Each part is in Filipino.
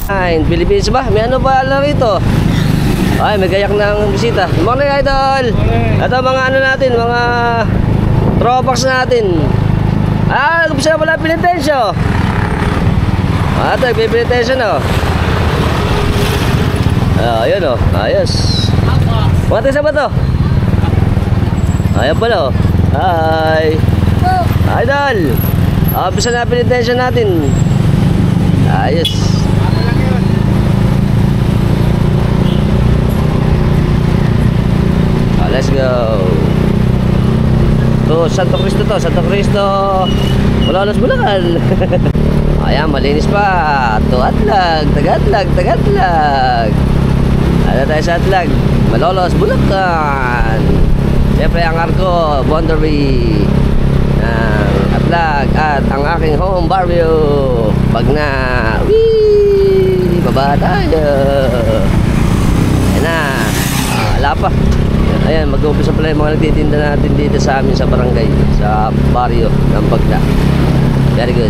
Ay, Philippines ba? May ano ba alam rito? Ay, may gayak ng bisita. Good morning, idol. Ito mga ano natin, mga tropax natin. Ah, nag-umpisa na pala pinitensyo. Ah, ito, pinitensyo na. Ayun o, ayos. Mga tisa ba ito? Ayan pala o. Hi. Idol. Umpisa na pinitensyo natin. Ayos. Let's go. To Santo Cristo to, Santo Cristo. Malolos Bulacan. Ayan, malinis pa. To Atlag, Tagatlag, Tagatlag. Ano tayo sa Atlag? Malolos Bulacan. Siyempre ang arko, boundary ng Atlag at ang aking home barrio. Bagna. Wee! Baba tayo. Ayan na. Ala pa. Ayan, mag-uumpisa pala yung mga nagtitinda natin dito sa amin sa barangay, sa barrio ng Bagna. Very good.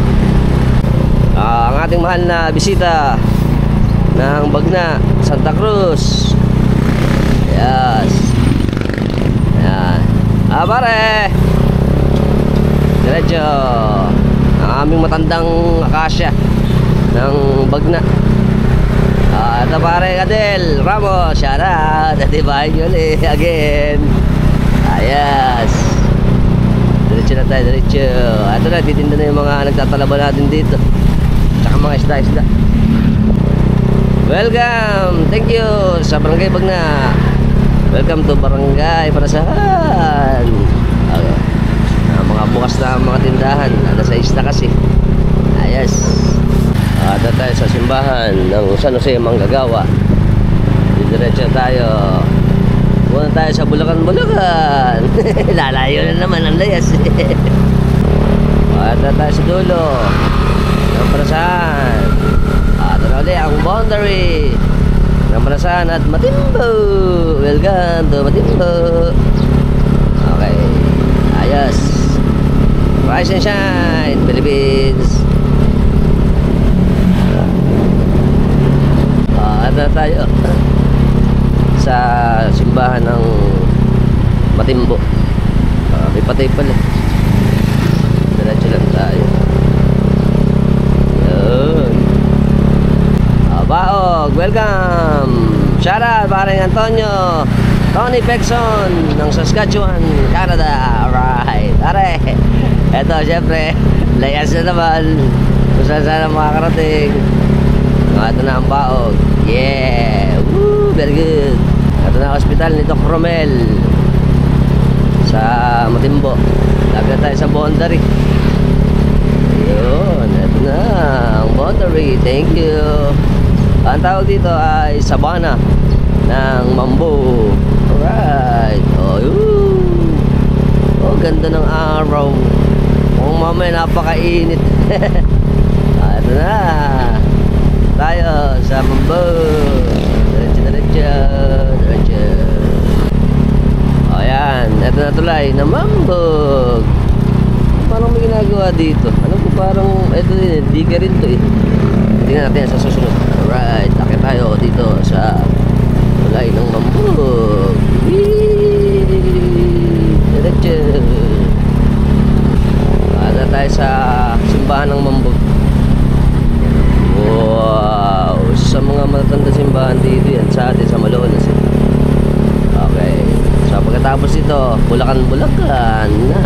Ang ating mahal na bisita ng Bagna, Santa Cruz. Yes. Ayan. Pare! Diretso. Ang aming matandang akasya ng Bagna. Ito pare Adel Ramos, shout out. Diba yun again. Ayos. Diretso na tayo, diretso. Ito na, titinda na yung mga nagtatalaba natin dito. Tsaka mga isda-isda. Welcome, thank you sa Barangay Bagna. Welcome to Barangay Panasahan. Okay. Mga bukas na mga tindahan. Nasa isla kasi. Ayos. Ada tayo sa simbahan ng San Jose Manggagawa. Diretso tayo. Muna tayo sa Bulacan. Lalayo na naman ang layas. Ada tayo sa dulo ng Panasahan. Ito na ulit ang boundary ng Panasahan at Matimbo. Welcome to Matimbo. Okay. Ayos. Rise and shine, Philippines. Na tayo sa simbahan ng Matimbo. May patay pala. Diretso lang tayo. Yun. Baog, welcome. Shout out paring Antonio Tony Pexon ng Saskatchewan, Canada. Alright. Are. Eto syempre layas na naman kung saan sana makakarating. Ito na ang Baog. Yeah, woo, very good. Ito na ang hospital ni Doc Romel sa Matimbo. Lagyan tayo sa boundary. Yun, ito na ang boundary. Thank you. Ang tawag dito ay Sabana ng Mambo. Alright. Oh, yun. Oh, ganda ng araw. Kung mamaya napakainit. Ito na tayo sa Mambo. Diretso. O yan, ito na tulay na Mambog. Parang may ginagawa dito. Alam ko parang ito din, di ka rin to eh. Tingnan natin sa susunod. Alright, akit tayo dito sa tulay ng Mambog. Diretso. Ano tayo sa simbahan ng Mambog. Wow, sa mga matanda simbahan dito yan sa atin sa Malolos. Okay, so pagkatapos ito Bulacan na.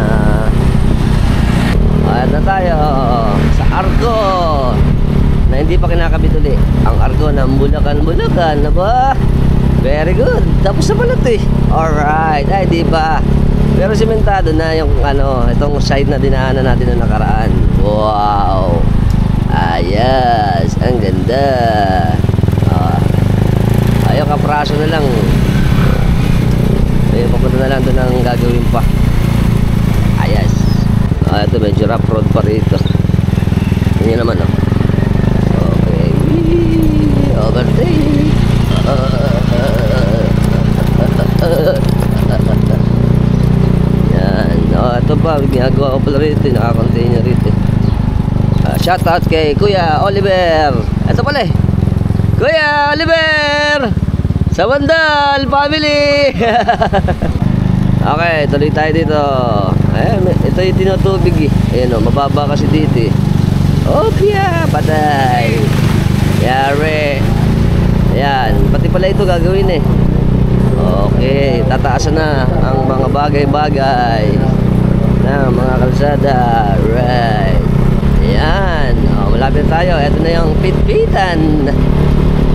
At na tayo sa Arco na hindi pa kinakabit uli. Ang Arco ng Bulacan na ba? Very good, tapos na pala ito eh. Alright, ay di ba? Pero simentado na yung ano, itong side na dinaanan natin na nakaraan. Wow. Ayos, ang ganda. Ayaw kapraso na lang. Ayaw papunta na lang doon ang gagawin pa. Ayos. Ito medyo rough road pa rito. Yan naman oh. Okay. Overtake. Yan. Ito pa, ginagawa ko pala rito. Naka-container rito. Shoutout kay Kuya Oliver. Ito pala eh. Kuya Oliver! Sa Wandal Family! Okay, tuloy tayo dito. Ayan, ito yung tinutubig eh. Ayan o, mababa kasi dito eh. Opya! Patay! Yari! Ayan, pati pala ito gagawin eh. Okay, tataasan na ang mga bagay-bagay na mga kalsada. Right. Ayan, malapit tayo. Ito na yung Pitpitan.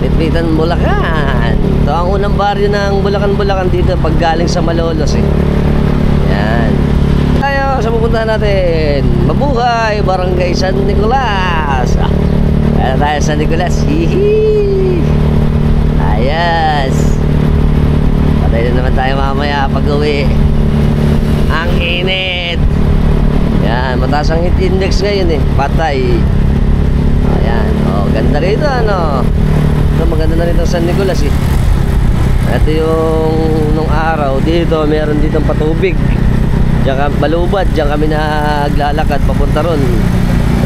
Pitpitan, Bulacan. Ito ang unang baryo ng Bulacan dito pag galing sa Malolos eh. Ayan. Tayo sa pupuntahan natin. Mabuhay, Barangay San Nicolas. Ayan tayo San Nicolas. Hihi. Ayos. Patay na naman tayo mamaya pag uwi. Ang init. Ayan, mataas ang heat index ngayon eh. Patay. Ayan, ganda rito ano. Ito, maganda na rito San Nicolas eh. Ito yung nung araw dito, meron ditong patubig. Diyan kami balubad, diyan kami naglalakad papunta ron.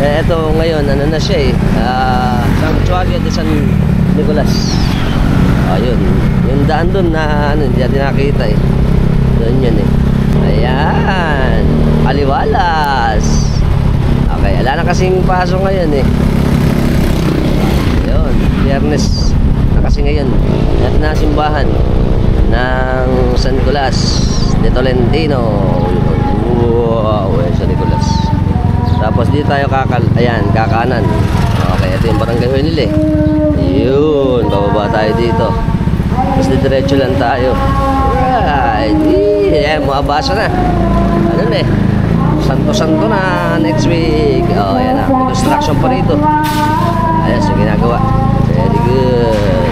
Ito ngayon, ano na siya eh. Sanctuary de San Nicolas. Ayun, yung daan doon na ano, hindi natin nakita eh. Doon yun eh. Ayan, Aliwalas. Okay, wala na kasing pasok ngayon eh. Ayun, Biyernes na kasi ngayon. At na simbahan ng San Nicolas de Tolentino. Wow, San Nicolas. Tapos dito tayo kakanan. Okay, ito yung barangay Huenil eh. Yun, bababa tayo dito. Tapos diretso lang tayo. Right. Mabasa na. Ano na eh. Santo na next week. Ayan na. May construction pa rito. Ayan, so ginagawa. Very good.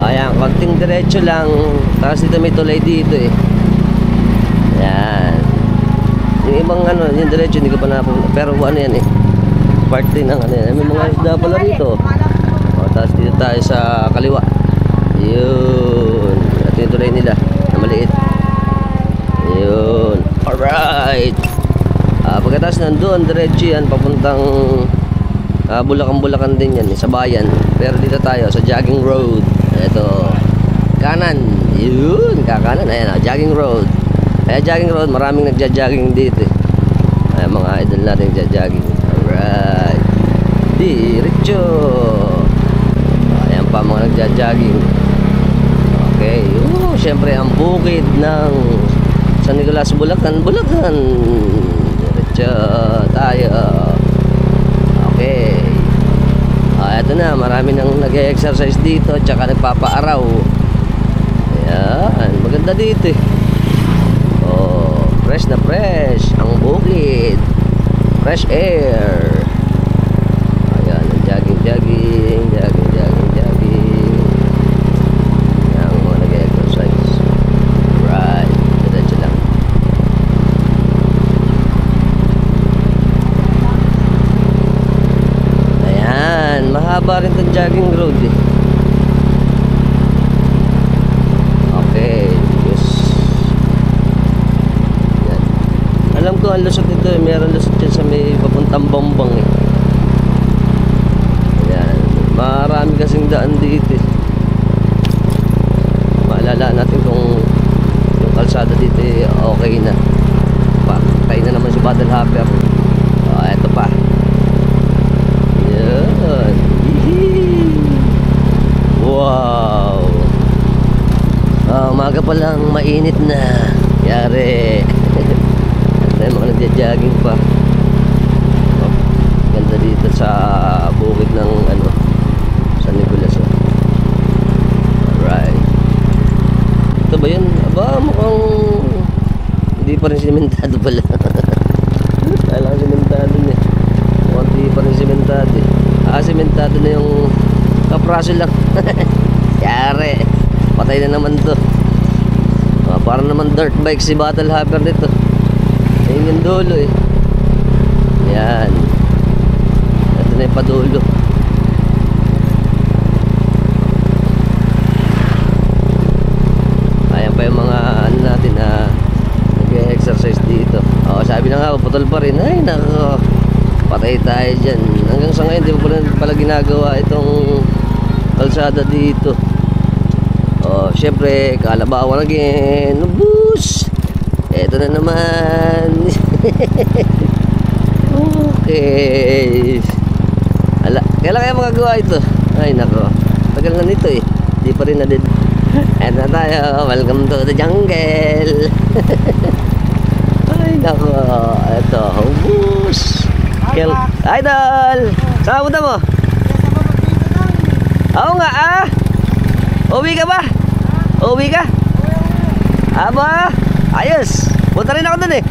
Ayan, konting diretso lang. Tapos dito may tulay dito eh. Ayan. Yung ibang ano, yung diretso hindi ko pa napunta. Pero ano yan eh. Part din ng ano yan. May mga isda pala rito. Tapos dito tayo sa kaliwa. Yun. Ito yung tulay nila na maliit. Yun. Alright. Pagkatapos nandoon, diretso yan papuntang Bulacan din yan sa bayan. Pero dito tayo sa jogging road. Ito kanan. Yun, kakanan. Ayan, jogging road. Jogging road, maraming nagja-jogging dito eh. Mga idol natin nagja-jogging. Alright. Diretso. Ayan pa mga nagja-jogging. Okay. Siyempre ang bukid ng San Nicolas, Bulacan. Diretso tayo. Okay. Ito na, marami nang nag-exercise dito tsaka nagpapaaraw. Ayan, maganda dito eh. Fresh na fresh ang bukid. Fresh air. Ayan, jogging. Ayan, mga nag-exercise. Right, diretso lang. Mahaba rin itong jogging road eh. Okay, yes. Yan. Alam ko ang lusot nito eh. Meron lusot dyan sa may papuntang Bombang eh. Yan. Marami kasing daan dito eh. Maalala natin kung yung kalsada dito eh, okay na. Patay na naman si Battle Hopper. Eto pa. Yan. Wow. Umaga pa lang mainit na. Yari. At mga nagja-jogging pa. Ganda dito sa bukid ng ano, San Nicolas. Alright. Ito ba yun? Aba, mukhang hindi pa rin simentado pala. Kailangan simentado niya. Mukhang hindi pa rin simentado eh. Simentado na yung kapraso lang. Yari. Patay na naman to. Parang naman dirt bike si Battle Hopper dito. Ayun yung dulo eh. Yan. Ito na yung padulo. Ayan pa yung mga ano natin na nag-exercise dito. Sabi na nga, putol pa rin. Ay nako, patay tayo dyan. Hanggang sa ngayon di pa pala ginagawa itong kalsada dito. Oh, syempre, Kalabawan again. Bus! Eto na naman. Okay. Kailan kaya magagawa ito? Ay, nako. Tagal na nito eh. Di pa rin na din. Eto na tayo. Welcome to the jungle. Ay, nako. Eto, bus. Idol! Saan punta mo? Oo nga ah. Uwi ka ba? Uwi ka? Aba, ayos. Punta rin ako dun eh.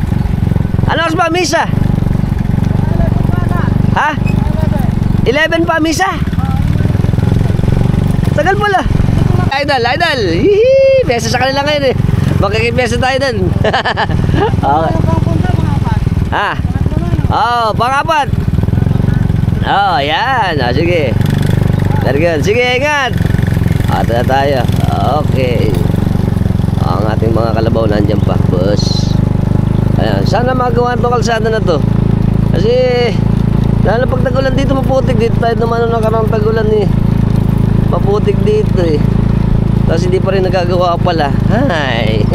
Ano oras ba misa? Ha? 11 pa misa? Tagal pala. Idol, idol. Hihi, besa sa kanila ngayon eh. Makikipesa tayo dun. Okay. Ha? Oh, pangapat. Oh, yan. Oh, sige. Very good. Sige, ingat. Ito na tayo. Okay. Ang ating mga kalabaw nandiyan pa, boss. Ayan. Sana magawa itong kalsada na to. Kasi lalo pag tagulan dito, maputik. Dito tayo naman ng karang tagulan eh. Maputik dito eh. Tapos hindi pa rin nagagawa pala. Hi.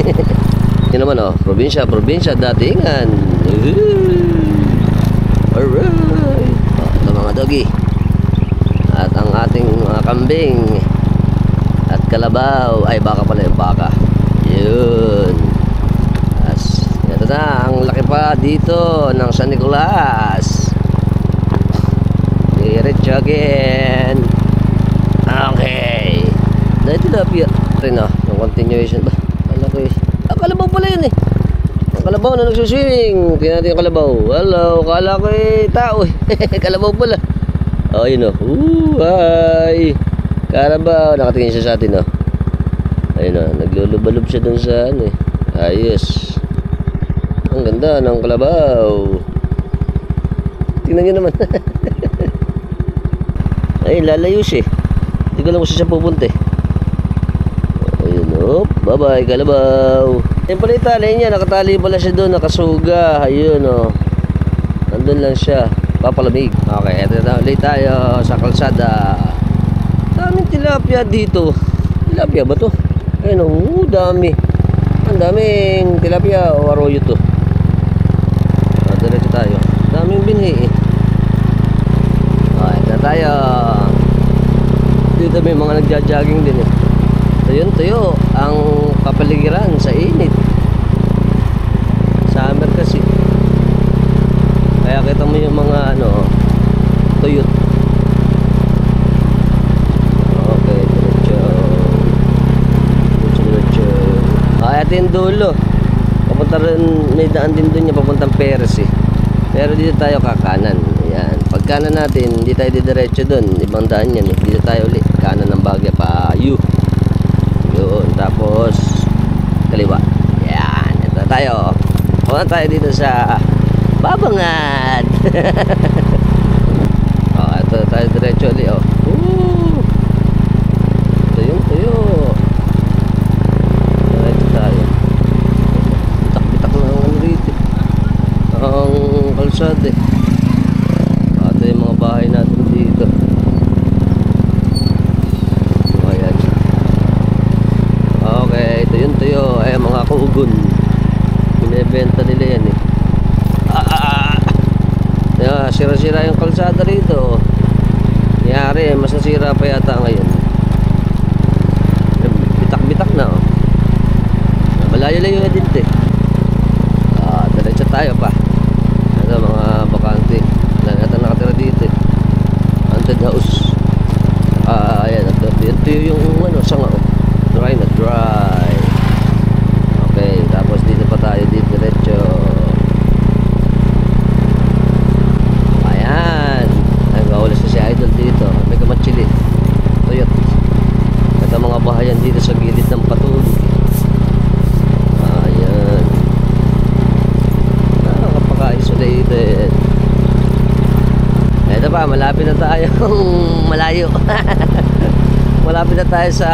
Yun naman oh. Probinsya, datingan. Alright. Ito mga doggy. At ang ating mga kambing at kalabaw. Ay, baka pala yung baka. Yun. As, ito na. Ang laki pa dito ng San Nicolas. Diretso again. Okay. Dahil tilapia rin oh. Yung continuation ba? Kala ko eh. Ah, kalabaw pala yun eh. Ang kalabaw na nagsuswimming. Tingnan natin yung kalabaw. Hello. Kala ko eh tao eh. Kalabaw pala. Oh, yun oh. Hi. Kalabaw. Nakatingin siya sa atin oh. Ayun oh. Naglulubalob siya dun sa ano eh. Ayos. Ang ganda ng kalabaw. Tingnan nyo naman. Ay, lalayo siya eh. Hindi ko lang kung siya pupunta eh. Ayun oh. Bye bye kalabaw. Ayun pala itali niya. Nakatali pala siya doon. Nakasuga. Ayun oh. Nandun lang siya. Papalamig. Okay, eto na ulit tayo sa kalsada. Daming tilapia dito. Tilapia ba to? Ayun oh, dami. Ang daming tilapia o arroyo to. Diretso tayo. Daming binhi eh. Okay, na tayo. Dito may mga nagja-jogging din eh. Tuyo ang kapaligiran sa init. Summer kasi. Kaya kita mo yung mga ano, tuyot. Okay, diretso. Ay, ito yung dulo. Papunta rin, may daan din doon yung papuntang Perez eh. Pero dito tayo kakanan. Ayan. Pag kanan natin, hindi tayo diretso doon. Ibang daan yan eh. Dito tayo ulit. Kanan ng Bagya pa U. Yun. Tapos kaliwa. Ayan. Ito tayo. Punta tayo dito sa Babangat. Oh, ito tayo diretso ulit oh. Tuyo. Diretso tayo. Bitak-bitak na ang ano rito. Ang kalsada eh. Ito yung mga bahay natin dito. Ayan. Okay, tuyo. Ay, mga kuugon. Binibenta nila yan eh. Sira-sira yung kalsada rito. Yari, mas nasira pa yata ngayon. Bitak-bitak na oh. Malayo-layo na din eh. Diretso tayo pa. Ito mga bakante. Ito nakatira dito eh. Haunted house. Ayan. Ito yung ano, sanga oh. Dry na dry. Okay, tapos dito pa tayo dito diretso. Idol dito, may kamatsili tuyot. Ito mga bahayan dito sa gilid ng patulog. Ayan. Nakapaka-isolated. Ito pa, malapit na tayo. Malayo. Malapit na tayo sa,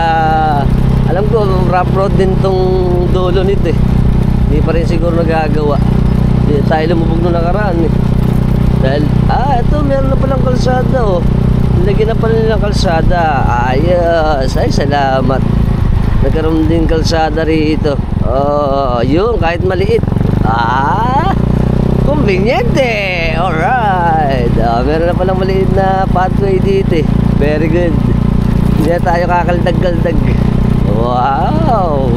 alam ko rough road din tong dulo nito eh. Hindi pa rin siguro nagagawa. Hindi tayo lumubog nung nakaraan eh. Dahil, ito meron na palang kalsada oh. Lagyan na pala nilang kalsada. Ayos. Ay, salamat. Nagkaroon din kalsada rito. Oh, yun, kahit maliit. Conveniente. Alright. Meron na palang maliit na pathway dito. Very good. Hindi na tayo kakaldag-kaldag. Wow.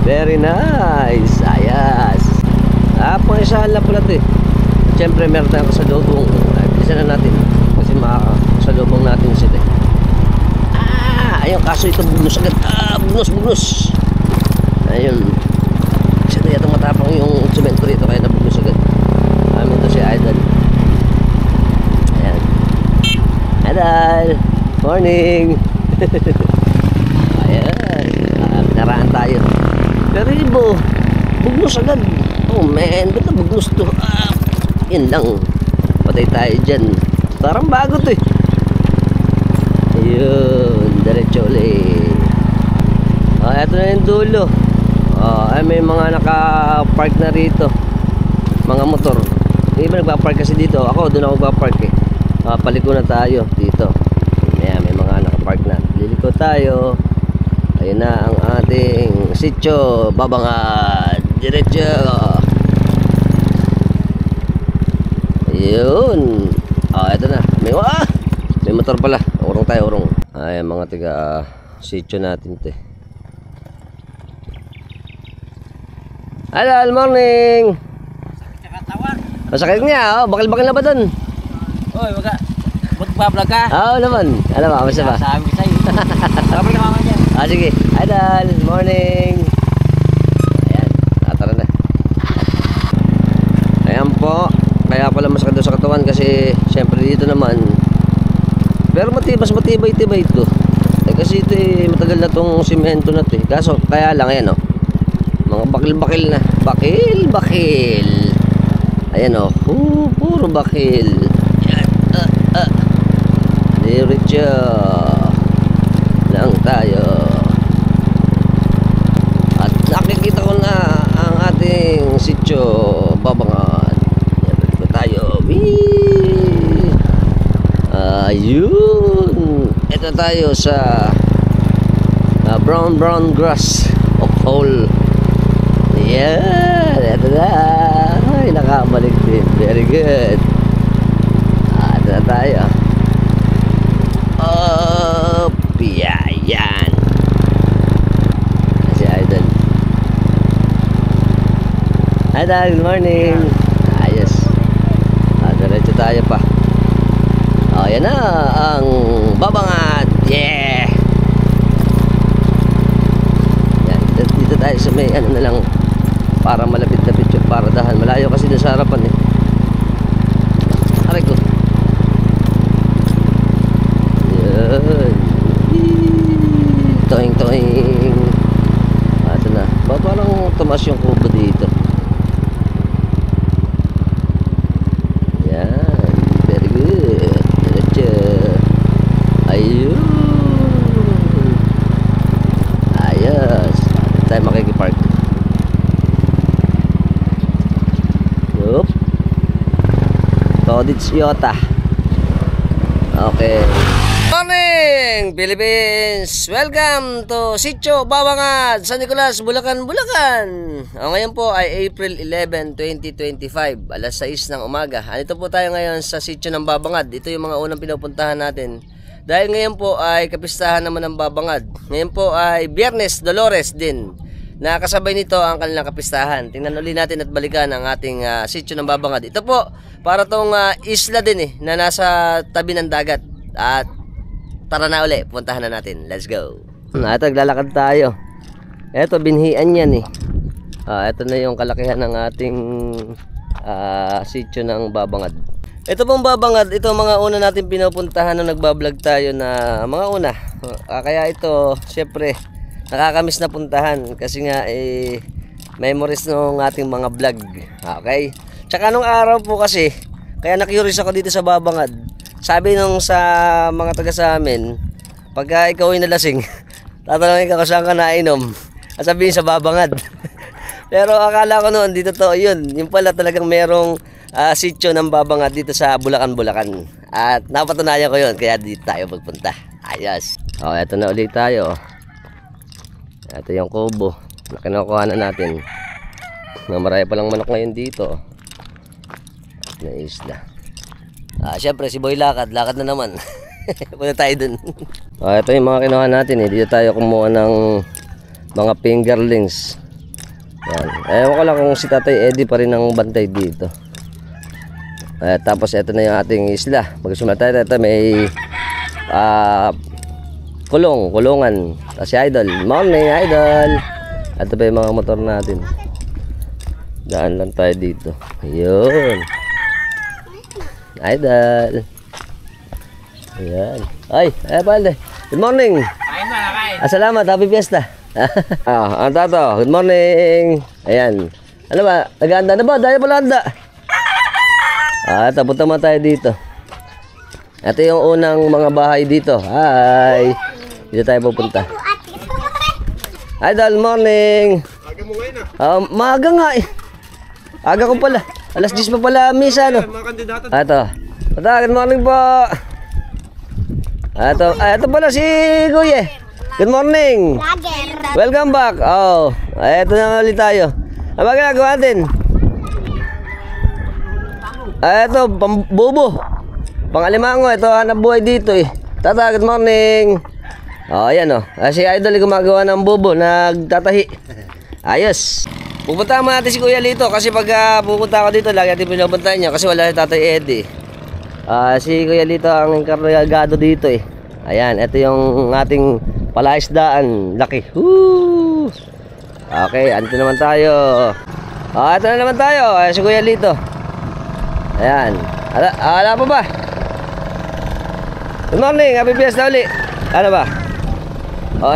Very nice. Ayos. Pangisahan lang pala ito eh. Siyempre meron tayong kasalubong. Isa na natin. Kasi makakasalubong natin sila. Ayun, kaso ito bugnos agad. Bugnos. Ayun. Kasi na yatang matapang yung semento rito. Kaya nabugnos agad. Amin ito si Idol. Ayan. Idol. Morning. Ayan. Pinaraan tayo. Pero ibo. Bugnos agad. Oh man, ba't na bugnos to? Yan lang. Patay tayo dyan. Parang bago to eh. Ayun, diretso ulit. Eto na yung dulo. Ay may mga naka-park na rito. Mga motor. Yung iba nagpa-park kasi dito. Ako, doon ako nagpa-park eh. Paliko na tayo dito. Ayan, may mga naka-park na. Liliko tayo. Ayun na ang ating sitio Babangad. Diretso. Ayun. Eto na. May motor pala. Urong tayo, urong. Ay, mga tiga sitio natin ito. Hello, morning. Masakit niya, bakil-bakil na ba dun? Oy, wag magpa-vlog ka? Oo naman. Alam mo, kamusta ba? Sabi ko sa'yo. Sabi ka mamaya. Sige. Idol, morning. Ayan, tara na. Ayan po. Kaya pala masakit doon sa katawan kasi syempre dito naman. Pero mas matibay-tibay ito. Kasi ito matagal na itong simento na ito. Kaso kaya lang ayan mga bakil-bakil na. Bakil. Ayan puro bakil. Ayan. Diretso lang tayo. At nakikita ko na ang ating sitio Babangad. Diretso tayo. Ayun. Ito tayo sa brown grass of hole. Yan. Ito na. Ay, nakabalik din. Very good. Ito na tayo. Yan. Si Idol. Idol, good morning. Ayos. Diretso tayo pa. Yan na ang Babangad. Yeah. Yan, dito tayo sa may ano na lang para malapit-lapit yung paradahan. Malayo kasi doon sa harapan eh. Aray ko. Yan. Toing. Ito na. Parang tumas yung kubo dito. Ayos. Tayo makikipark. Yup. Todits Yota. Okay. Morning Philippines! Welcome to Sitio Babangad, San Nicolas, Bulacan. Ngayon po ay April 11, 2025, alas 6 ng umaga. Andito po tayo ngayon sa Sitio ng Babangad. Ito yung mga unang pinupuntahan natin. Dahil ngayon po ay kapistahan naman ng Babangad. Ngayon po ay Biyernes Dolores din. Nakasabay nito ang kanilang kapistahan. Tingnan ulit natin at balikan ang ating Sitio ng Babangad. Ito po, para tong isla din na nasa tabi ng dagat. At tara na uli, puntahan na natin. Let's go. Ito, naglalakad tayo. Ito, binhian yan ito na yung kalakihan ng ating sitio ng Babangad. Ito pong Babangad, ito mga una natin pinupuntahan nung nagbablog tayo na mga una. Kaya ito, syempre, nakakamiss na puntahan. Kasi nga, memories ng ating mga vlog. Okay? Tsaka nung araw po kasi, kaya na-curious ako dito sa Babangad. Sabi nung sa mga taga sa amin, pagka ikaw ay nalasing, tatanungin ka kung saan ka nainom. At sabihin sa Babangad. Pero akala ko noon, dito to, yun pala talagang merong sitio ng Babangad dito sa Bulacan. At napatunayan ko yun, kaya dito tayo magpunta. Ayos. O, eto na ulit tayo. Ito yung kubo na kinukuha na natin. Marami palang manok ngayon dito. Na isla. Siyempre si Boy lakad na naman. Punta tayo dun. Ito yung mga kinuha natin. Dito tayo kumuha ng mga fingerlings. Yan. Ewan ko lang kung si Tatay Eddie pa rin ang bantay dito. Tapos ito na yung ating isla. Pag-sumala tayo, ito may kulungan. Kasi Idol, morning Idol. Ito pa yung mga motor natin. Daan lang tayo dito. Ayun. Idol. Ayan. Ay, pala. Good morning. Kain na, kain. Salamat, happy fiesta. Ang tato, good morning. Ayan. Ano ba, nag-aanda na ba? Dahil pala handa. Punta mo tayo dito. Ito yung unang mga bahay dito. Hi. Dito tayo pupunta. Idol, morning. Aga mo ngayon Maaga nga eh. Aga ko pala. Alas 10 pa pala misa, no? Mga kandidato. Good morning po. Ito pala si Kuya. Good morning. Welcome back. Ito na ulit tayo. Ano ba ginagawa natin? Ito, pambubo. Pang-alimango. Ito, hanap buhay dito eh. Tata, good morning. Ayan si Idol gumagawa ng bubo. Nagtatahi. Ayos. Pupunta mo natin si Kuya Lito. Kasi pag pupunta ako dito, lagi natin pinupuntahan niya. Kasi wala si Tatay Eddie. Si Kuya Lito ang enkargado dito eh. Ayan, ito yung ating palaisdaan. Laki. Woo! Okay, andito naman tayo. Ito na naman tayo. Si Kuya Lito. Ayan. Ala pa ba? Good morning, happy fiesta ulit. Ano ba?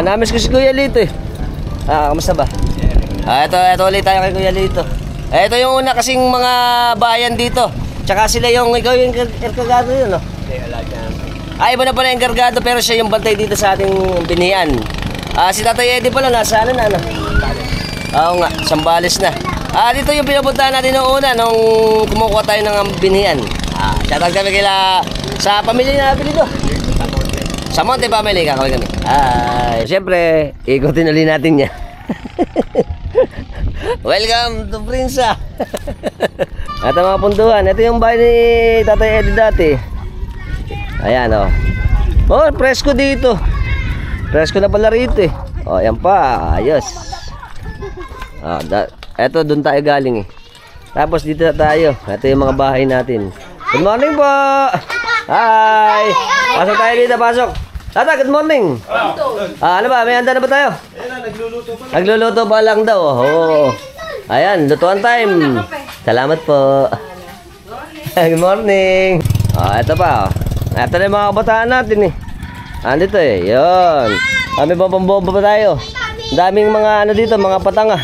Namiss ko si Kuya Lito eh. Kamusta ba? Ito ulit tayo kay Kuya Lito. Ito yung una kasing mga bayan dito. Tsaka sila ikaw yung enkargado yun, no? Iba na pala yung enkargado pero siya yung bantay dito sa ating binihan. Si Tatay Eddie pala, nasa ano na, no? Oo nga, Sambales na. Dito yung pinupuntahan natin noong una nung kumukuha tayo ng binihan. Shoutout kami sa pamilya na nabili to. Sa Monte Family, kakawin kami. Siyempre, ikutin ulit natin niya. Welcome to Prinsa. Ito mga punduhan. Ito yung bahay ni Tatay Eddie dati. Ayan presko dito. Presko na pala rito eh. Yan pa. Ayos. Ito doon tayo galing eh. Tapos dito na tayo. Ito yung mga bahay natin. Good morning po. Hi. Pasok tayo dito, pasok. Tata, good morning. Ano ba? May handa na ba tayo? Nagluluto pa lang daw. Ayan, lutuan time. Salamat po. Good morning. Ito pa. Ito na yung mga kabataan natin eh. Andito eh. Yun. May bombombo pa tayo. Daming mga dito, mga patanga.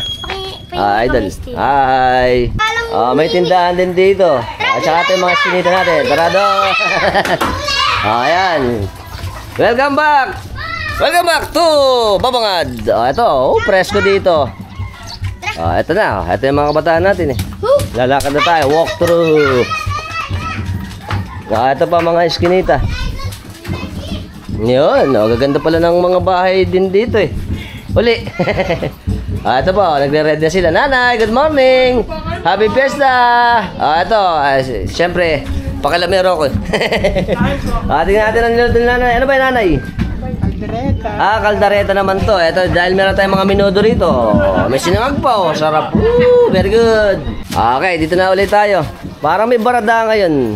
Idol. Hi. May tindahan din dito. At saka ito yung mga sinita natin. Tarado. Ayan. Welcome back. Welcome back to Babangad. Ito, presko dito. Ito na. Ito yung mga kabataan natin eh. Lalakad na tayo. Walk through. Ito pa mga eskinita. Yun. Gaganda pala ng mga bahay din dito eh. Uli. Ito po, nagre-ready na sila. Nanay, good morning. Happy fiesta. Ito, siyempre, pakilamero ko. Tingnan natin ang niluto ni nanay. Ano ba yung nanay? Kaldereta. Kaldereta naman to. Ito, dahil meron tayong mga minuto rito. May sinangag pa sarap. Very good. Okay, dito na ulit tayo. Parang may barada ngayon.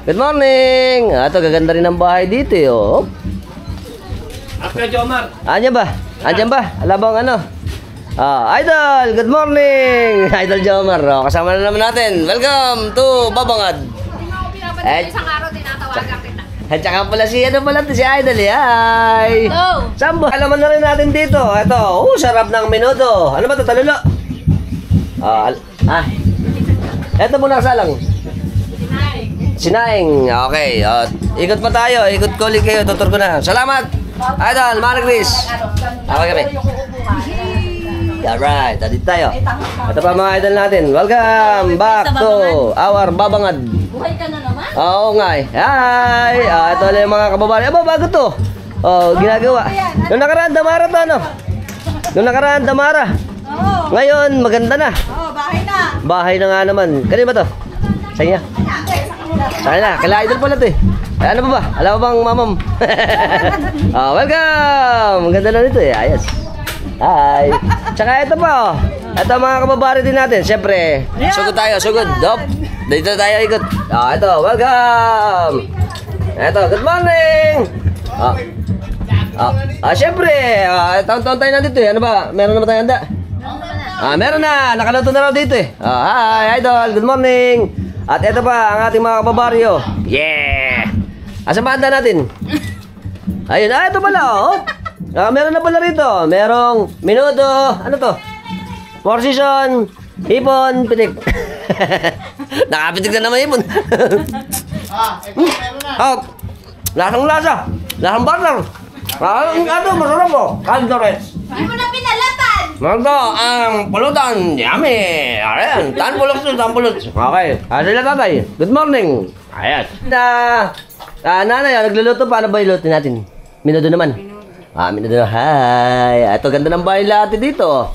Good morning. Ito, gaganda rin ang bahay dito eh. After Jomar. Andiyan ba? Andiyan ba? Alabang ano? Idol, good morning. Idol Jomar. Kasama na naman natin. Welcome to Babangad. Isang araw tinatawagan kita. At saka pala si Idol eh. Hi. Hello. Sambo. Alaman na rin natin dito. Ito, sarap ng minuto. Ano ba ito? Talulo? Ito muna salang. Sinaing. Okay. Ikot pa tayo. Ikot ko ulit kayo. Tutur ko na. Salamat. Idol, Merry Chris. Okay kami. Alright. Dito tayo. Ito pa mga idol natin. Welcome back to our Babangad. Buhay ka na naman. Oo nga eh. Hi! Ito lang yung mga kababayan. Aba, bago to. Oh, ginagawa. Nung nakaraan, Damara to, ano? Nung nakaraan, Damara. Ngayon, maganda na. Bahay na. Bahay na nga naman. Kanina ba to? Sa inyo? Sa kanila. Kala idol pala to eh. Ay, ano ba ba? Alam mo bang mamam? Welcome! Maganda na nito eh. Ayos. Hi! Tsaka ito pa oh. Ito mga kababari din natin. Siyempre, sugod tayo. Sugod. Dop. Dito tayo ikot. Ito. Welcome! Ito. Good morning! Siyempre. Taon-taon tayo nandito eh. Ano ba? Meron naman tayo handa? Meron na. Nakaluto na raw dito eh. Hi, idol. Good morning. At ito pa ang ating mga kababaryo. Yeah! Asan ba handa natin? Ayun. Ito pala oh. Meron na pala rito. Merong minuto. Ano to? Four season. Hipon. Pitik. Nakapitik na naman hipon. Lasang lasa. Lasang butter. Ano? Masarap po. Caldoret. Hindi mo na pinalatan. Magdo, ang pulutan. Yummy. Ayan. Tanpulot to. Tanpulot. Okay. Sila tatay. Good morning. Ayan. Nanay, nagluluto. Paano ba iluto natin? Minuto naman. Minuto na. Hi. Ito, ganda ng bahay lahat dito.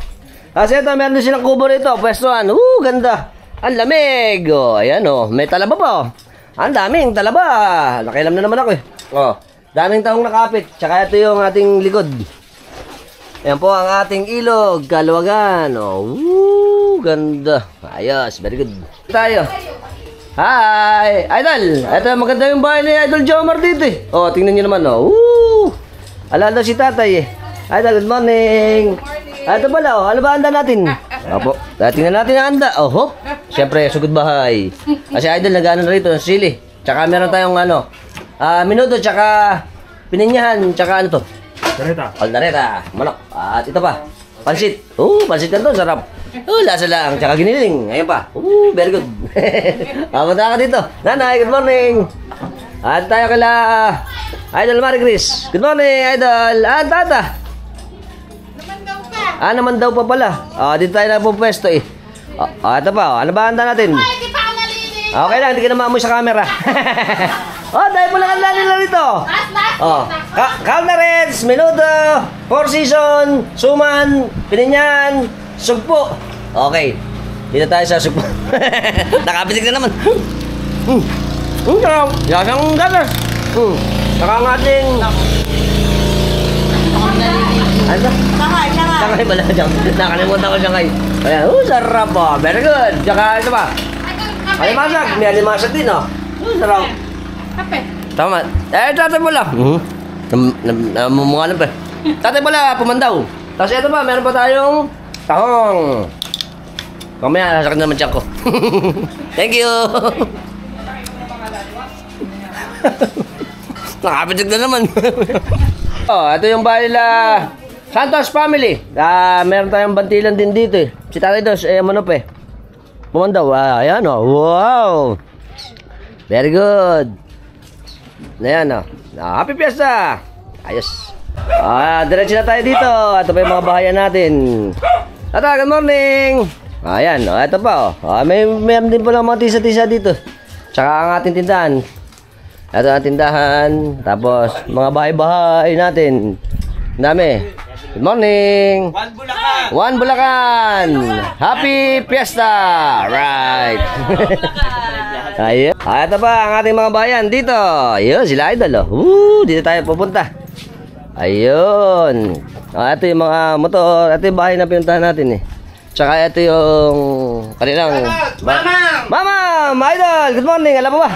Kasi ito, meron din silang kubo rito. Pwestuhan. Ganda. Ang lamig. Ayan may talaba pa Ang daming talaba. Nakialam na naman ako eh. Daming taong nakapit. Tsaka ito yung ating likod. Ayan po ang ating ilog. Kaluwagan. Ganda. Ayos. Very good. Tayo. Hi. Idol. Ito, maganda yung bahay ni Idol Jomar dito eh. Tingnan nyo naman Alala si tatay eh. Idol, good morning. Ito pala ano ba handa natin? Opo. Tingnan natin ang handa. Hop. Siyempre, sugod bahay. Kasi Idol, nag-ano na rito ng sili. Tsaka meron tayong minuto, tsaka pininyahan, tsaka ano to? Aldareta. Manok. At ito pa. Pansit. Pansit na to. Sarap. Lasa lang. Tsaka giniling. Ayan pa. Very good. Punta ka dito. Nanay, good morning. At tayo kala Idol Marie Chris. Good morning, Idol. Tata. Naman daw pa pala. Dito tayo na po pwesto eh. Ito pa. Ano ba handa natin? Hindi pa ako nalinis. Okay lang. Hindi ka na maamoy sa camera. Dahil po lang handa nila rito. Calderets, minuto, four season, suman, pininyan, sugpo. Okay. Dito tayo sa sugpo. Nakapitik na naman. Yasang ganas. Saka ang ating... Ano? Sangay pala dyan. Nakalimutan ko sangay. Ayan, sarap po. Very good. Saka ito pa. Alimasag. May alimasag din sarap. Kape. Tama. Tatay mo lang. Namumungalan pa. Tatay mo lang, pumandaw. Tapos ito pa, meron pa tayong tahong. Kamaya, nasakit naman tiyan ko. Thank you. Nakapitig na naman. Ito yung bahay nila Santos family. Meron tayong bantilan din dito eh. Si Tatay Dos, manop eh. Pumandaw. Ayan wow. Very good. Ayan Happy Fiesta. Ayos. Diretso na tayo dito. Ito pa yung mga bahayan natin. Tata, good morning. Ayan ito pa meron din po lang mga tisa-tisa dito. Tsaka ang ating tindahan. Ito ang tindahan. Tapos mga bahay-bahay natin. Dami. Good morning. One Bulacan. Happy Fiesta. Right. Ayun. Ito pa ang ating mga bayan dito. Ayun, sila Idol dito tayo pupunta. Ayun. Ito yung mga motor. Ito yung bahay na pinuntahan natin eh. Tsaka ito yung kanilang... Mama! Idol! Good morning! Alam mo ba?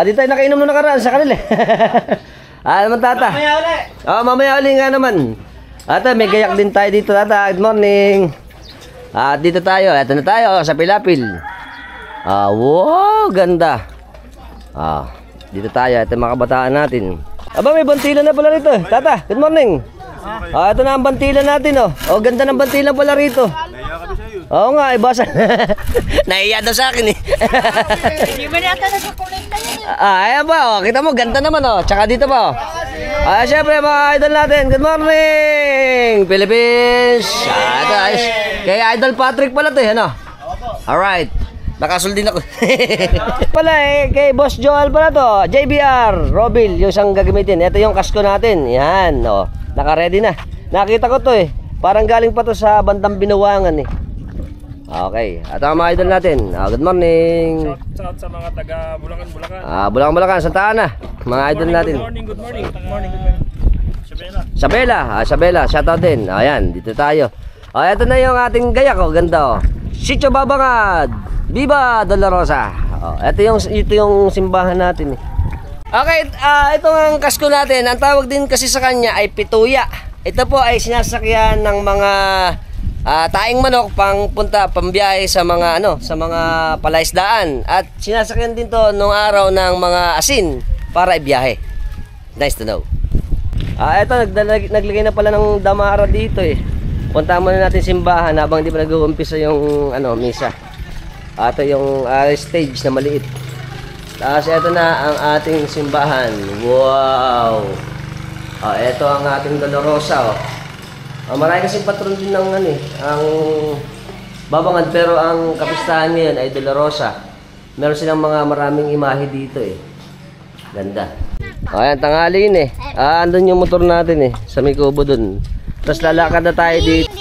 Dito tayo nakainom nung nakaraan sa kanila. Naman tata? Mamaya uli. Mamaya uli nga naman. Ata, may gayak din tayo dito tata. Good morning. Dito tayo. Ito na tayo sa Pilapil. Wow! Ganda. Dito tayo. Ito mga kabataan natin. May bantilan na pala rito. Tata, good morning. Ito na ang bantilan natin ganda ng bantilan pala rito. Oo nga, basa. Naiya daw sa akin eh. Hindi mo nata nagkukulekta yan. Ayan pa kita mo, ganda naman Tsaka dito pa syempre mga idol natin, good morning Philippines. Ito, kay Idol Patrick pala to Alright. Nakasul din ako. Pala kay Boss Joel pala to. JBR, Robil, yung isang gagamitin. Ito yung kasko natin. Yan, oh. Naka-ready na. Nakita ko to Parang galing pa to sa bandang Binuwangan Okay. At ang mga idol natin. Good morning. Shout sa mga taga Bulacan. Bulacan, Santa Ana. Mga idol natin. Good morning. Sabela, shoutout din. Ayan, dito tayo. Ito na yung ating gayak, ganda Sitio Babangad, Viva Dolorosa. Ito yung simbahan natin Okay, ito ang kasko natin. Ang tawag din kasi sa kanya ay pituya. Ito po ay sinasakyan ng mga taing manok pambiyahe sa mga sa mga palaisdaan. At sinasakyan din to nung araw ng mga asin para ibiyahe. Nice to know. Ito, naglagay na pala ng damara dito Punta muna natin simbahan habang hindi pa nag-uumpisa yung misa. Ito yung stage na maliit. Tapos ito na ang ating simbahan. Wow! Ito ang ating Dolorosa marami kasing patron din ng ang Babangad, pero ang kapistahan ngayon ay Dolorosa. Meron silang maraming imahe dito Ganda. Ayan, tanghali yun andun yung motor natin sa may kubo dun. Tapos lalakad na tayo dito.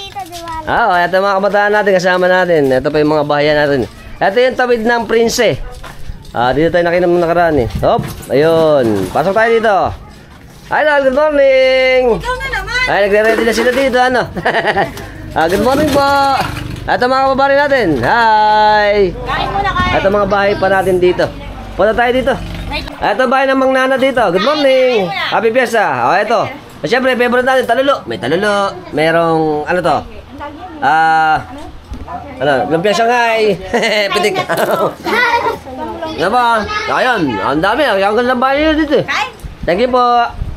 Ito mga kabataan natin, kasama natin. Ito pa yung mga bahayan natin. Ito yung tawid ng Prince dito tayo nakinom nakaraan Hop, ayun. Pasok tayo dito. Idol, good morning. Ikaw na naman. Ay, nagre-ready na sila dito, good morning po. Ito mga kababayan natin. Hi. Kain muna, kain. Ito mga bahay pa natin dito. Punta tayo dito. Ito bahay ng Mang Nana dito. Good morning. Happy Fiesta. Ito. Siyempre, favorite natin, talulo. May talulo. Merong, lumpia Shanghai. Pitik. Ano ba? Ayun, ang dami. Ang ganda ng bahay dito. Thank you po.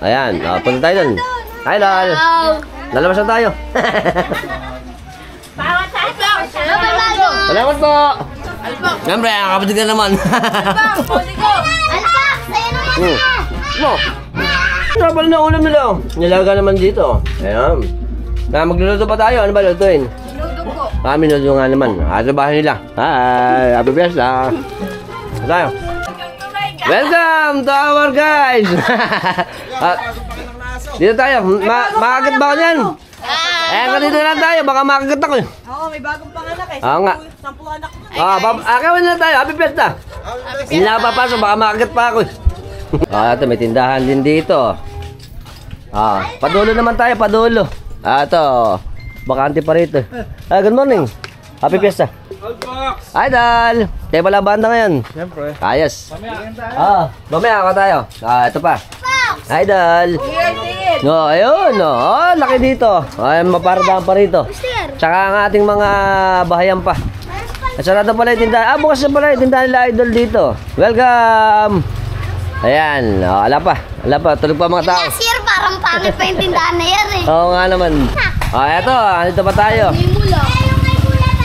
Ayan, punta tayo dun. Hi, Lal. Lalabas na tayo. Salamat po. Siyempre, ang kapatid ka naman. Sabal na ulam nila. Nilaga naman dito. Ayan. Magluluto pa tayo. Ano ba lutuin? Minuto nga naman. Sa bahay nila. Hi, happy fiesta. Tayo. Welcome to our guys. Dito tayo. Makagat ba ako yan? Dito lang tayo. Baka makagat ako. May bagong panganak Oo nga. 10 anak ko. Akawin na tayo. Happy fiesta. Hindi na papasok. Baka makagat pa ako. Ito, may tindahan din dito. Padulo naman tayo. Padulo. Ito. Bakante pa rito. Good morning. Happy fiesta. Idol. Tayo pala banda ngayon. Siyempre. Ayos. Mamaya ako tayo. Ito pa. Idol. Ayun. Laki dito. Ay, maparadaan pa rito. Tsaka ang ating mga bahayan pa. Sarado pala yung tindahan. Bukas na pala yung tindahan nila Idol dito. Welcome. Ayan. Ala pa. Tulog pa mga tao. Last year, parang pangit pa yung tindahan na yan Oo nga naman. Eto. Andito pa tayo.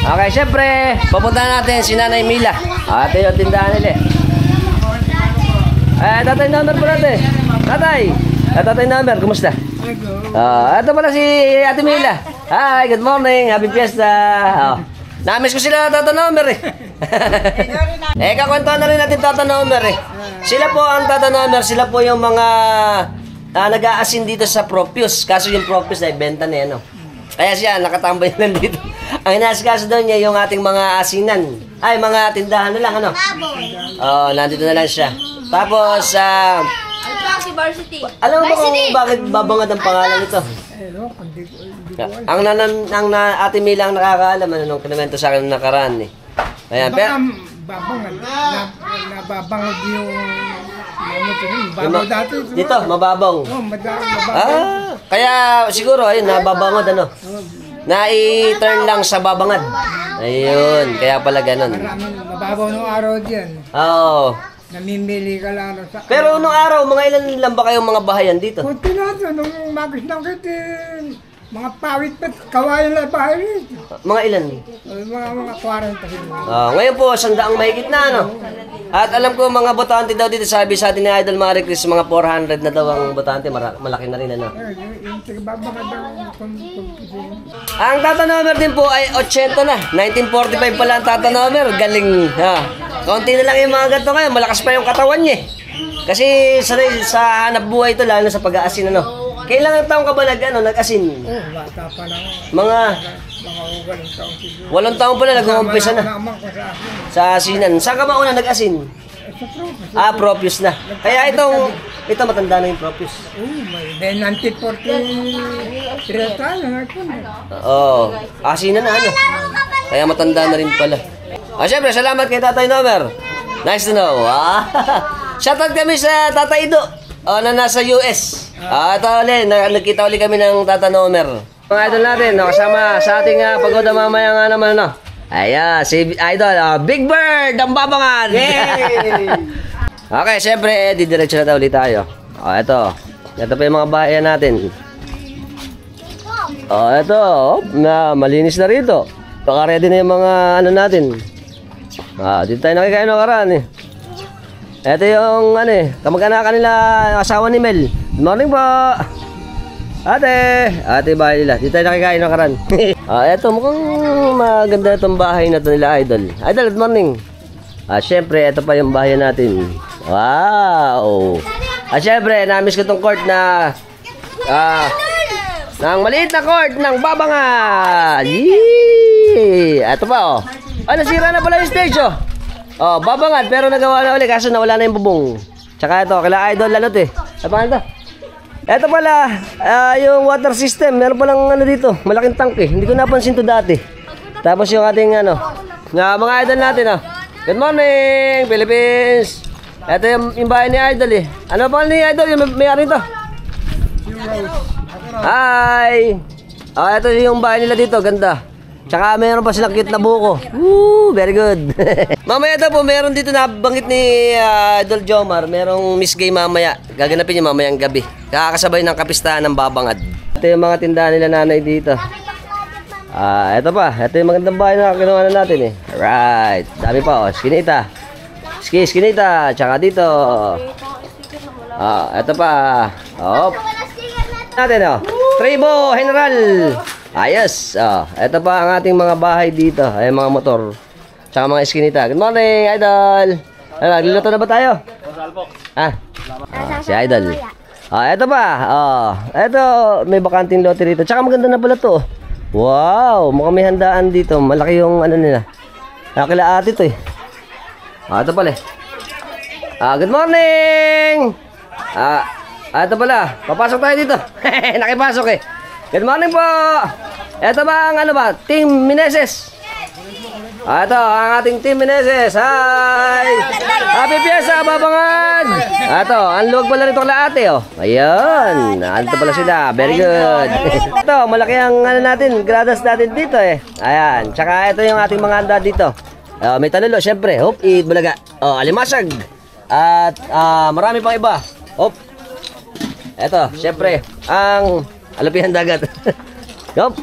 Okay, syempre, papunta natin si Nanay Mila. Ito yung tindahan nila. Tatay number po natin. Tatay number, kumusta? Ito pala si Ate Mila. Hi, good morning. Happy Fiesta. Namiss ko sila Tata Number kakwentuhan na rin natin Tata Number Sila po ang Tata Number. Sila po yung mga nag-aasin dito sa Propius. Kaso yung Propius ay benta na Kaya siya, nakatambay lang dito. Ang inaasikaso daw niya yung ating mga asinan. Ay, mga tindahan na lang, nandito na lang siya. Tapos, Si Varsity. alam mo ba kung bakit Babangad ang pangalan nito? Ang Ate Mila ang nakakaalam, nung kinamento sa akin nakaraan Ayan, pero... Babangad. Nababangad yung... Babaw dati. Dito, mababaw. Mababaw. Kaya siguro, ayun, nababangad Na-turn lang sa babangad. Ayun, kaya pala ganun. Maraming mababaw nung araw dyan. Oo. Namimili ka lang sa... Pero nung araw, mga ilan lang ba kayong mga bahayan dito? Kunti na ito, nung magis ng kitin. Mga pawit pa, kawayan na bahay rin. Mga ilan? Mga 40 siguro. Ngayon po, 100 mahigit na, ano? At alam ko, mga botante daw dito, sabi sa atin ni Idol Marie Chris, mga 400 na daw ang botante, malaki na rin, ano? Yung tagbabaka daw Ang Tata Nomer din po ay 80 na. 1945 pala ang Tata Nomer. Galing, ha? Kaunti na lang yung mga ganito ngayon, malakas pa yung katawan niya, eh. Kasi sa hanap buhay ito, lalo sa pag-aasin, ano? Kailangan taong ka ba nag-asin? bata pa lang. Mga Mga ugaling taong siguro. 8 taon pa na nag-uumpisa na Naman ko sa akin. sa asinan. Saan ka mauna nag-asin? Sa Propius. Propius na. Kaya ito matanda na yung Propius. May 1943 tayo na ito. Oo. Asinan na, ano? Kaya matanda na rin pala. Siyempre, salamat kay Tatay Nomer. Nice to know. Shoutout kami sa Tatay Ido. Na nasa US. Ito ulit, nagkita ulit kami ng Tata Nomer. Mga idol natin, kasama sa ating pagoda mamaya nga naman, no? Ayan, si Idol, Big Bird, ang babangan! Yay! Okay, syempre, didiretso na ulit tayo. Ito pa yung mga bahayan natin. Ito, malinis na rito. Ready na yung mga ano natin. Dito tayo nakikain ng karan, eh. Ito yung kamag-anakan nila, asawa ni Mel. Good morning po. Ate bahay nila. Dito tayo nakikain ng karan. Ito mukhang maganda itong bahay na ito nila, Idol. Idol, good morning. Syempre, ito pa yung bahay natin. Wow. Syempre, namiss ko itong court na ng maliit na court ng babangan. Yee! Ito pa, nasira na pala yung stage, babangan, pero nagawa na ulit kaso nawala na yung bubong. Tsaka ito, kila Idol Lalot, Ano pa ito? Ito pala, yung water system. Meron palang dito, malaking tangke. Hindi ko napansin to dati. Tapos yung ating mga idol natin, Good morning, Philippines. Ito yung bahay ni Idol, Ano pa ni Idol? Yung may-ari ito. Hi. Ito yung bahay nila dito, ganda. Tsaka meron pa silang cute na buko. Woo, very good. Mamaya daw po, meron dito na banggit ni Idol Jomar. Merong Miss Gay mamaya. Gaganapin niya mamayang gabi. Kakasabay ng kapistahan ng babangad. Ito yung mga tindahan nila nanay dito. Ito pa. Ito yung magandang bahay na kinuha na natin, Alright. Dami pa, Skinita. Skinita. Tsaka dito. Ito pa. Natin, Tribo General. Ayos. Ito pa ang ating mga bahay dito. Ay, mga motor. Tsaka mga Skinita. Good morning, Idol. Nagluluto na ba tayo? Si Idol. Ito pa. Ito, may bakanting lote rito. Tsaka maganda na pala to. Wow, mukhang may handaan dito. Malaki yung nila. Nakila ate to, ito pala. Good morning. Ito pala. Papasok tayo dito. Nakipasok, Good morning po! Ito ba ang Team Meneses? Ito, ang ating Team Meneses. Hi! Happy Fiesta, babangan! Ito, ang luwag pala rito kala ate, Ayan, ito pala sila. Very good. Ito, malaki ang natin, gradas natin dito, Ayan, tsaka ito yung ating mga handa dito. May talulo, syempre. Hop, bulaga. Alimasag. At marami pang iba. Hop. Ito, syempre, ang alapihan dagat. Yup.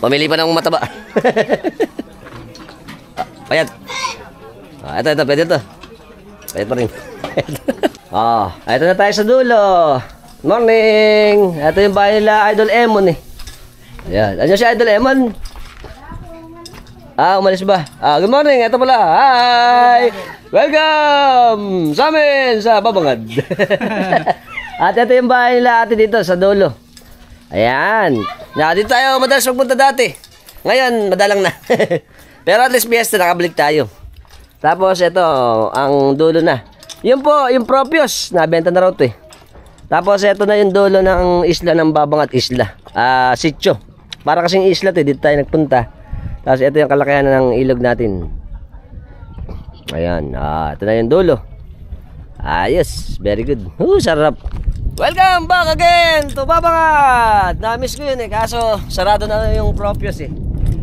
Pamili pa ng mataba. Payat. Ito, pwede ito. Payat pa rin. Ito na tayo sa dulo. Morning. Ito yung bahay nila Idol Emon, Ayan. Ano si Idol Emon? Umalis ba? Good morning. Ito pala. Hi. Welcome sa amin sa Babangad. At ito yung bahay nila ate dito sa dulo. Ayan. Dito tayo madalas magpunta dati. Ngayon, madalang na. Pero at least fiesta, nakabalik tayo. Tapos ito, ang dulo na. Yun po, yung Propius. Nabenta na raw ito, Tapos ito na yung dulo ng isla ng Babangat Isla. Sitio. Para kasing isla ito, dito tayo nagpunta. Tapos ito yung kalakihan ng ilog natin. Ayan. Ito na yung dulo. Ayos. Very good. Sarap. Welcome back again to Babangat. Na-miss ko yun Kaso sarado na yung Propius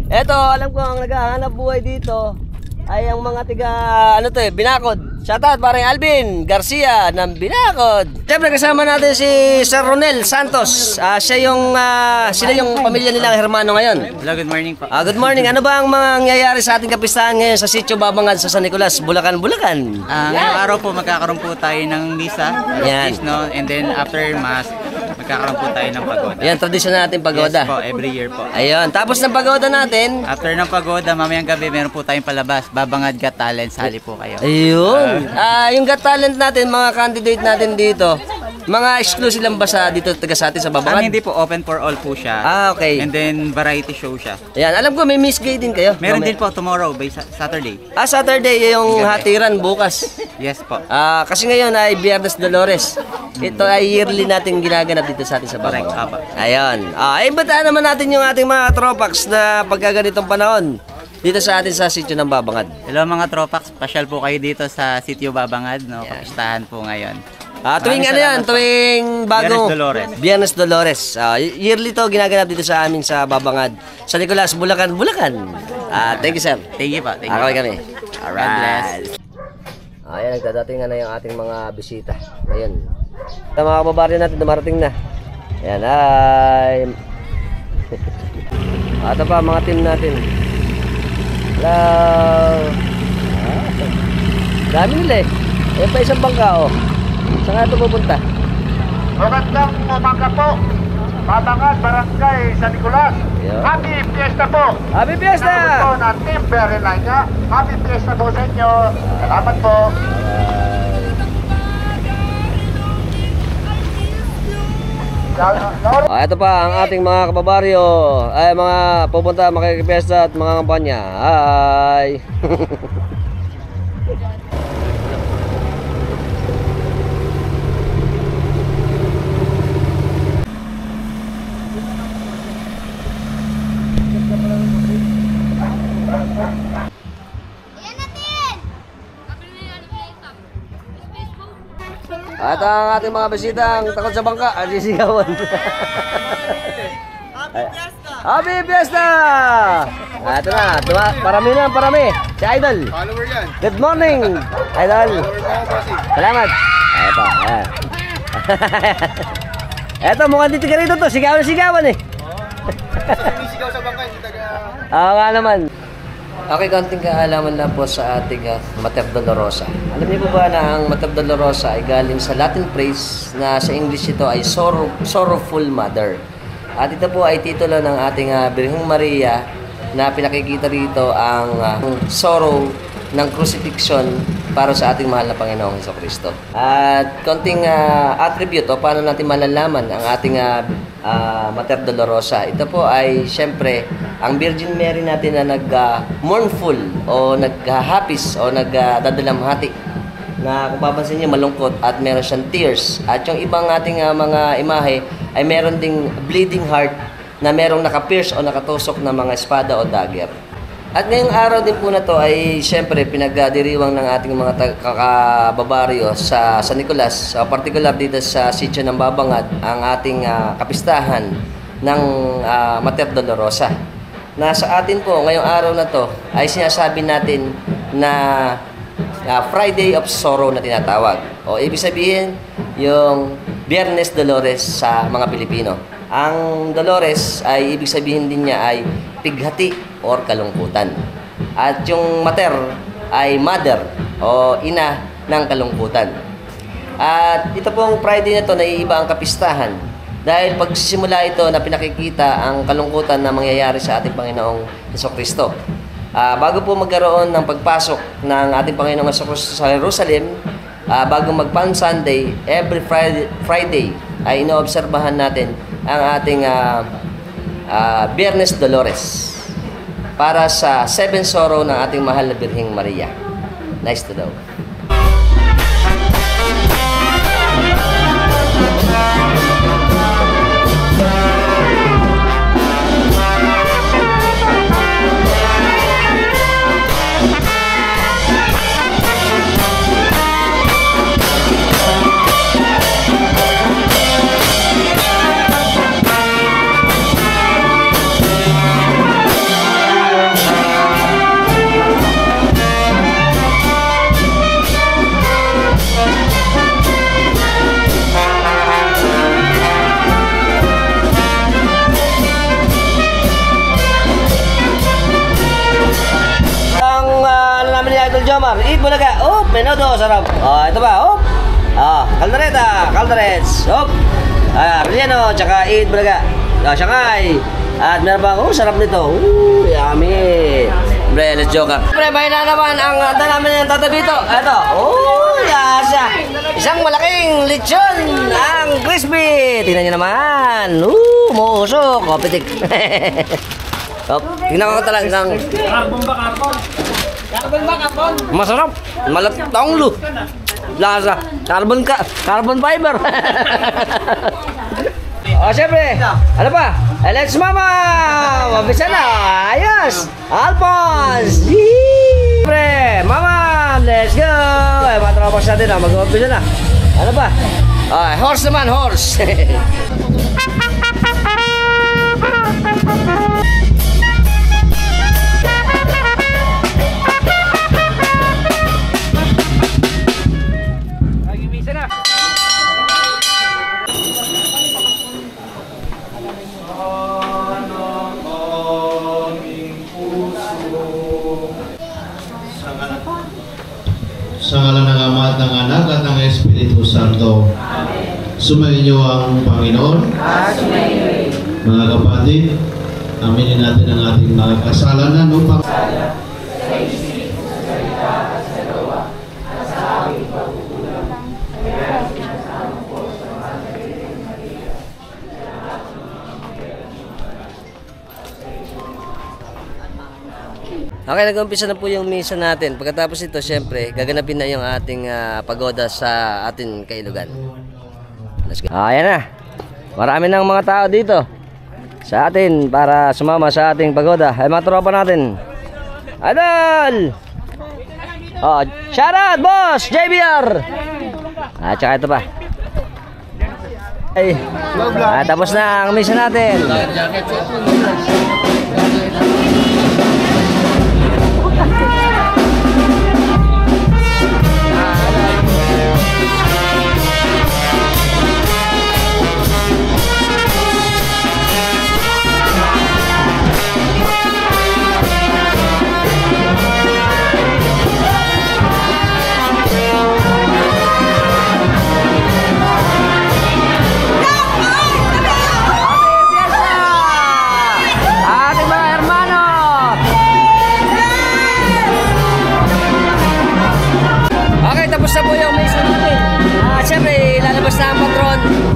Ito, alam ko ang naghahanap buhay dito ay ang mga tiga, Binakod. Shoutout paring Alvin Garcia ng Binakod. Siyempre kasama natin si Sir Ronel Santos. Sila yung pamilya nilang Hermano ngayon. Hello, good morning po. Good morning. Ano ba ang mangyayari sa ating kapistahan ngayon sa Sitio Babangad sa San Nicolas, Bulacan, Bulacan? Ngayong araw po magkakaroon po tayo ng misa. Yan. Yes, no? And then after Mass, magkakaroon po tayo ng pagoda. Yan, tradisyon natin pagoda. Yes po, every year po. Ayun, tapos ng pagoda natin. After ng pagoda, mamayang gabi, meron po tayong palabas. Babangad Got Talent, sali po kayo. Ayun. Yung Got Talent natin, mga candidate natin dito, mga exclusive lang ba dito taga sa atin sa Babangad? Hindi po, open for all po siya. Okay. And then variety show siya. Yan, alam ko may Miss Gay din kayo. Meron din po tomorrow by Saturday. Saturday yung hatiran bukas. Yes po. Kasi ngayon ay Biyernes Dolores. Ito ay yearly natin ginaganap dito sa atin sa Babangad. Correct, apa. Ayun. Imbitahan naman natin yung ating mga tropax na pagkaganitong panahon dito sa atin sa sitio ng Babangad. Hello mga tropax, pasyal po kayo dito sa Sitio Babangad, no? Kapistahan po ngayon. Tuwing tuwing bagong Biyernes Dolores. Yearly to ginaganap dito sa amin sa Babangad. Sa Nicolas, Bulacan, Bulacan. Thank you, sir. Thank you pa. Thank you. Kami. God bless. Ayan, nagdadating na yung ating mga bisita. Ngayon. Sa mga kababaryo natin, dumarating na. Ayan, ay... Ito pa, mga team natin. Hello! Dami nila eh. Ayan pa isang bangka, oh. Saan nga ito pupunta? Magandang umaga po. Babangad, Barangay, San Nicolas. Yeah. Happy Fiesta po. Happy Fiesta! Salamat po ng Team Berlinaya. Happy Fiesta po sa inyo. Salamat po. Ito pa ang ating mga kababaryo. Ay, mga pupunta, makikipesta at mga kampanya. Hi! At ang ating mga bisitang takot sa bangka at sisigawan. Happy Fiesta! Ito na, parami na, parami. Si Idol. Follower yan. Good morning, Idol. Salamat. Ito, ayan. Ito, mukhang dito ka rito to. Sigawan eh. Sumisigaw sa bangkay. Oo nga naman. Okay, konting kaalaman lang po sa ating Mater Dolorosa. Alam niyo po ba na ang Mater Dolorosa ay galing sa Latin phrase na sa English ito ay sorrowful mother. At ito po ay titulo ng ating Birheng Maria na pinakikita rito ang sorrow ng crucifixion para sa ating mahal na Panginoong Jesucristo. At konting attribute o paano natin malalaman ang ating Mater Dolorosa. Ito po ay siyempre ang Virgin Mary natin na nag-mournful o nag-hapis o nag-dadalamhati na kung papansin niyo malungkot at meron siyang tears. At yung ibang ating mga imahe ay meron ding bleeding heart na merong nakapierce o nakatusok na mga espada o dagger. At ngayong araw din po na to ay siyempre pinagdiriwang ng ating mga kakababaryo sa San Nicolas, particular dito sa sitio ng Babangad, ang ating kapistahan ng Mater Dolorosa. Na sa atin po ngayong araw na to ay sinasabi natin na Friday of Sorrow na tinatawag. O ibig sabihin yung Biyernes Dolores sa mga Pilipino. Ang Dolores ay ibig sabihin din niya ay pighati or kalungkutan. At yung Mater ay mother o ina ng kalungkutan. At ito pong Friday na to naiiba ang kapistahan. Dahil pagsisimula ito na pinakikita ang kalungkutan na mangyayari sa ating Panginoong Jesucristo. Bago po magkaroon ng pagpasok ng ating Panginoong Jesucristo sa Jerusalem, bago mag-Palm Sunday, every Friday ay inoobserbahan natin ang ating Biyernes Dolores para sa 7 sorrow ng ating mahal na Birheng Maria. Nice to know. Eat Bulaga. Oh, menudo, sarap. Oh, ito ba? Oh. Caldereta, calderets. Oh. Relleno, tsaka Eat Bulaga. Shanghai. At meron bang, sarap nito. Yummy. Pre, let's joke. Pre, bahay na naman ang namin yung tatabito. Ito. Yasa. Isang malaking lechon ang crispy. Tingnan nyo naman. Muusok. Pitik. Tingnan ko talagang. Masarap. Malatang lu. Lasa. Carbon fiber. Siyempre, ano pa? Let's mama! Mabisa na! Ayos! Alphonse! Siyempre, mama! Let's go! Ay, matrapas natin na. Mag-mabisa na. Ano pa? Horse naman, horse! Sa ngalan ng Ama at ng Anak at ng Espiritu Santo. Sumainyo ang Panginoon. Mga kapatid, aminin natin ang ating mga kasalanan upang Okay, nag-umpisa na po yung misa natin. Pagkatapos ito, syempre, gaganapin na yung ating pagoda sa ating kailugan. Let's go. Ayan na. Marami ng mga tao dito sa atin para sumama sa ating pagoda. Ay, mga tropa natin. Idol! Shout out, boss! JBR! Tsaka ito pa. Ay, tapos na ang misa natin.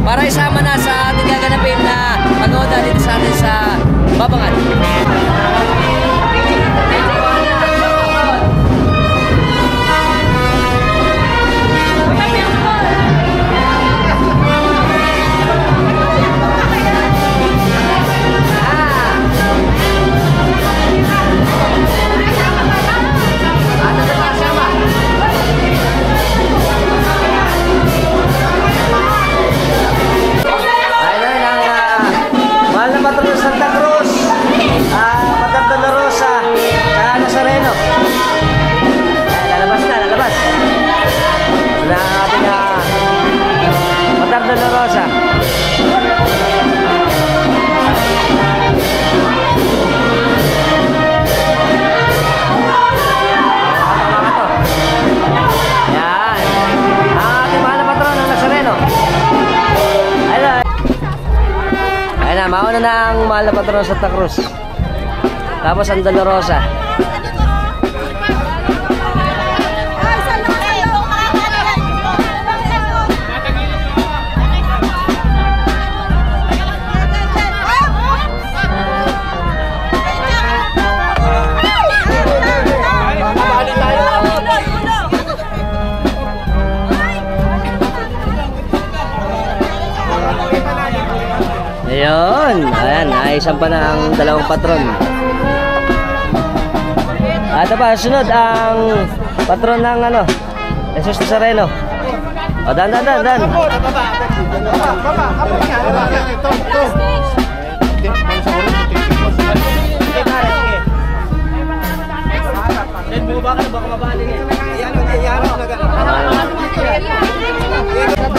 Para isama na sa ating gaganapin na pagoda dito sa atin sa Babangan. Mauna na ang mahal na patron sa Santa Cruz. Tapos ang Dolorosa. Ayun, ayan, naisan pa na ang dalawang patron. Ito pa, sunod ang patron ng Jesus Nazareno. Dan.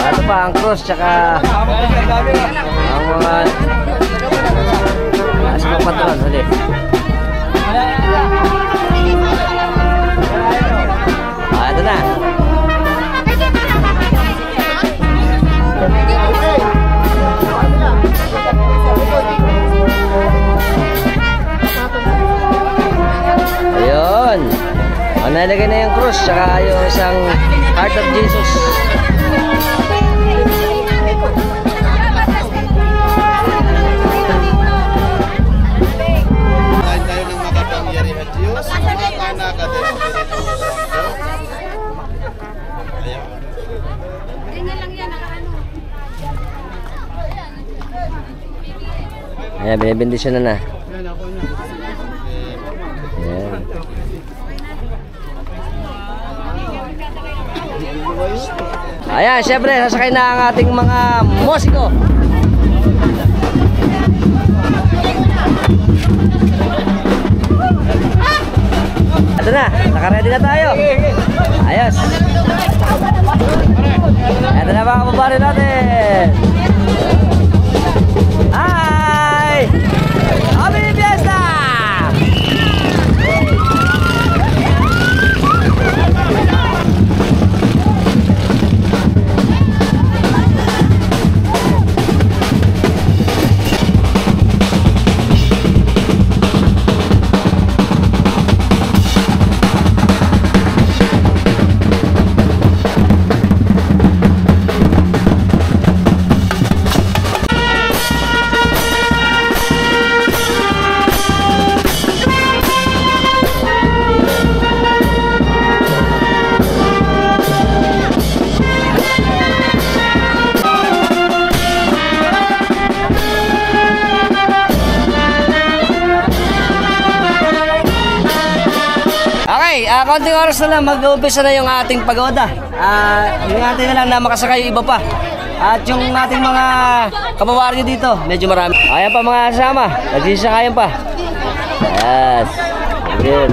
Ito pa ang cross, tsaka ang mga asipang patron. Nailagay na yung cross, tsaka yung isang Heart of Jesus. Tayo tayo ng makapangyarihan Diyos, mga anak at Espiritu Santo. Ayan. Ayan, binibendisyon na. Ayan. Ayan, syempre, sasakay na ang ating mga musiko. Ito na, nakaready na tayo. Ayos. Ito na mga kababari natin. Hi! Happy Fiesta! Konting oras na lang, mag-uumpisa na yung ating pagoda. Yung ating na lang na makasakay yung iba pa. At yung ating mga kababaryo dito, medyo marami. Ayan pa mga kasama, nagsisakayan pa. Yes, good.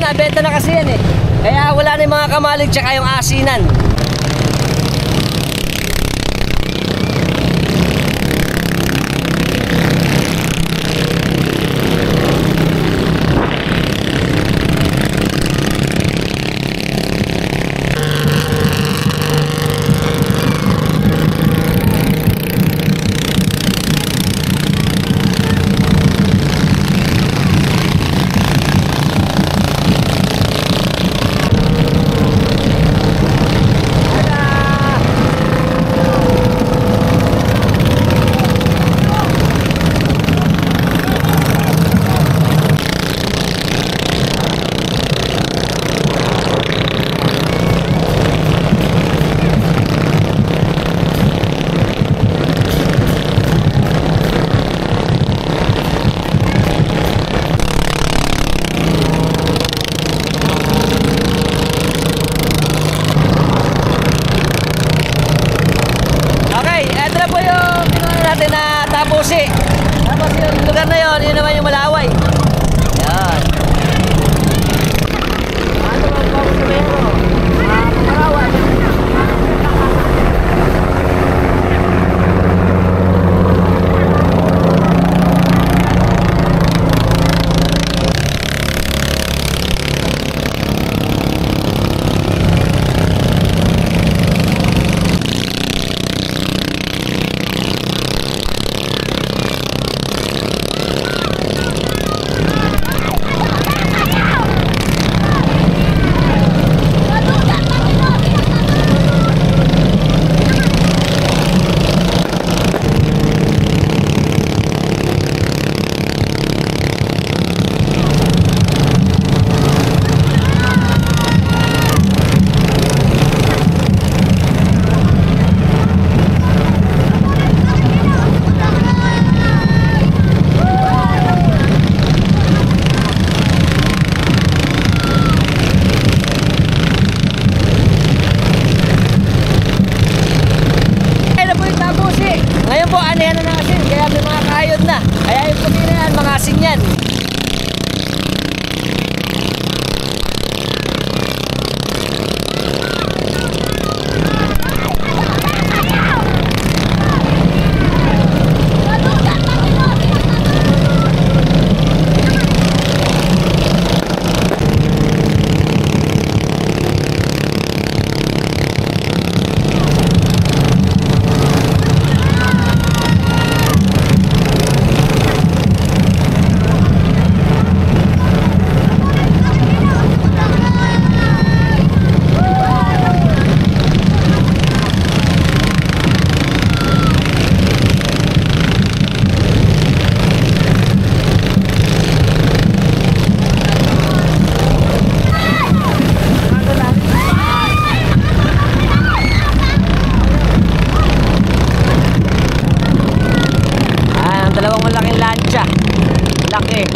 nabenta na kasi yan eh. Kaya wala na yung mga kamalig tsaka yung asinan. Tapusi. Tapos yung lugar na yun, yun naman yung Malaway. Yan. Ano ang pagkakamero? Malaway. Ngayon po, anihan na ng asin, kaya may mga kayod na. Kaya yung puti na yan, mga asin yan. Dalawang malaking lancha. Laki.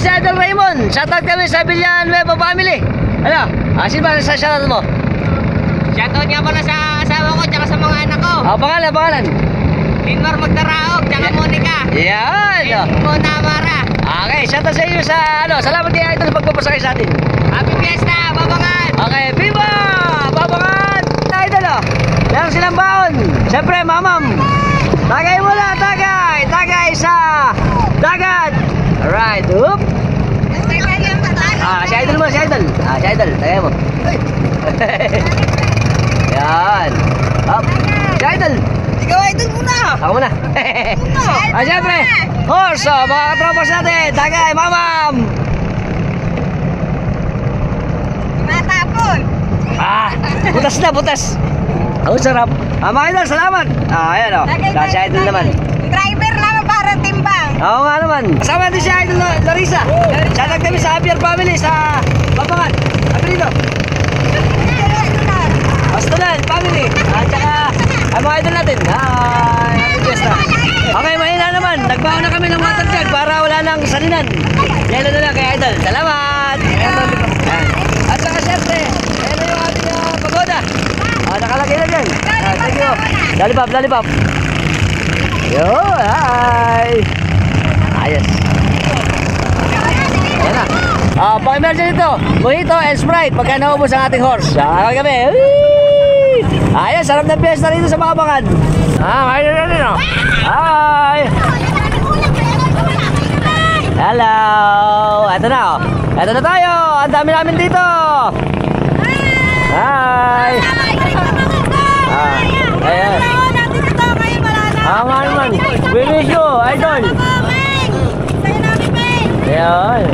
si Idol Raymond. Shoutout kami sa Villanueva family. Ano? Sino ba sa shoutout mo? Shoutout nga pala sa asawa ko tsaka sa mga anak ko. Pangalan. Linmar Magdaraog tsaka Monica. Yan. Mona Amara. Okay, shoutout sa inyo sa salamat kay Idol sa pagpapasakay sa atin. Happy Fiesta, Babangan. Okay, viva! Babangan! Idol meron silang baon. Siyempre, mamam. Tagay muna, tagay sa dagat. Alright, oop. Si Idol mo, si Idol. Si Idol, tagay mo. Yan. Up. Si Idol. Ikaw idol muna. Ako muna. Siyempre, horse, mga katropas natin. Tagay, mamam. Matapon. Butas. Ang sarap. Mga Idol, salamat. Ayan o. Si Idol naman. Driver lang para timbang. Oo nga naman. Kasama natin si Idol Larissa. Shoutout kami sa Javier family sa Babangan. Apelido. Pastulan family. At saka ang mga idol natin. Happy Fiesta. Okay, mahina naman. Nagbaon na kami ng water jug para wala nang salinan. Yelo na lang kay Idol. Salamat. Ayan. At saka syempre, ayan na yung ating pagoda. Nakalagay na dyan. Thank you. Lollipop. Yo, hi. Ayos. Ayan na. Pang-emergency ito. Mojito and Sprite. Pagka naubos ang ating horse. Okay kami. Ayos, sarap ng fiesta rito sa Babangan. Mayroon na rin o. Hi. Hello. Ito na o. Ito na tayo. Ang dami namin dito. Hi. Ayan. Nga naman. We wish you, Idol. Ayan.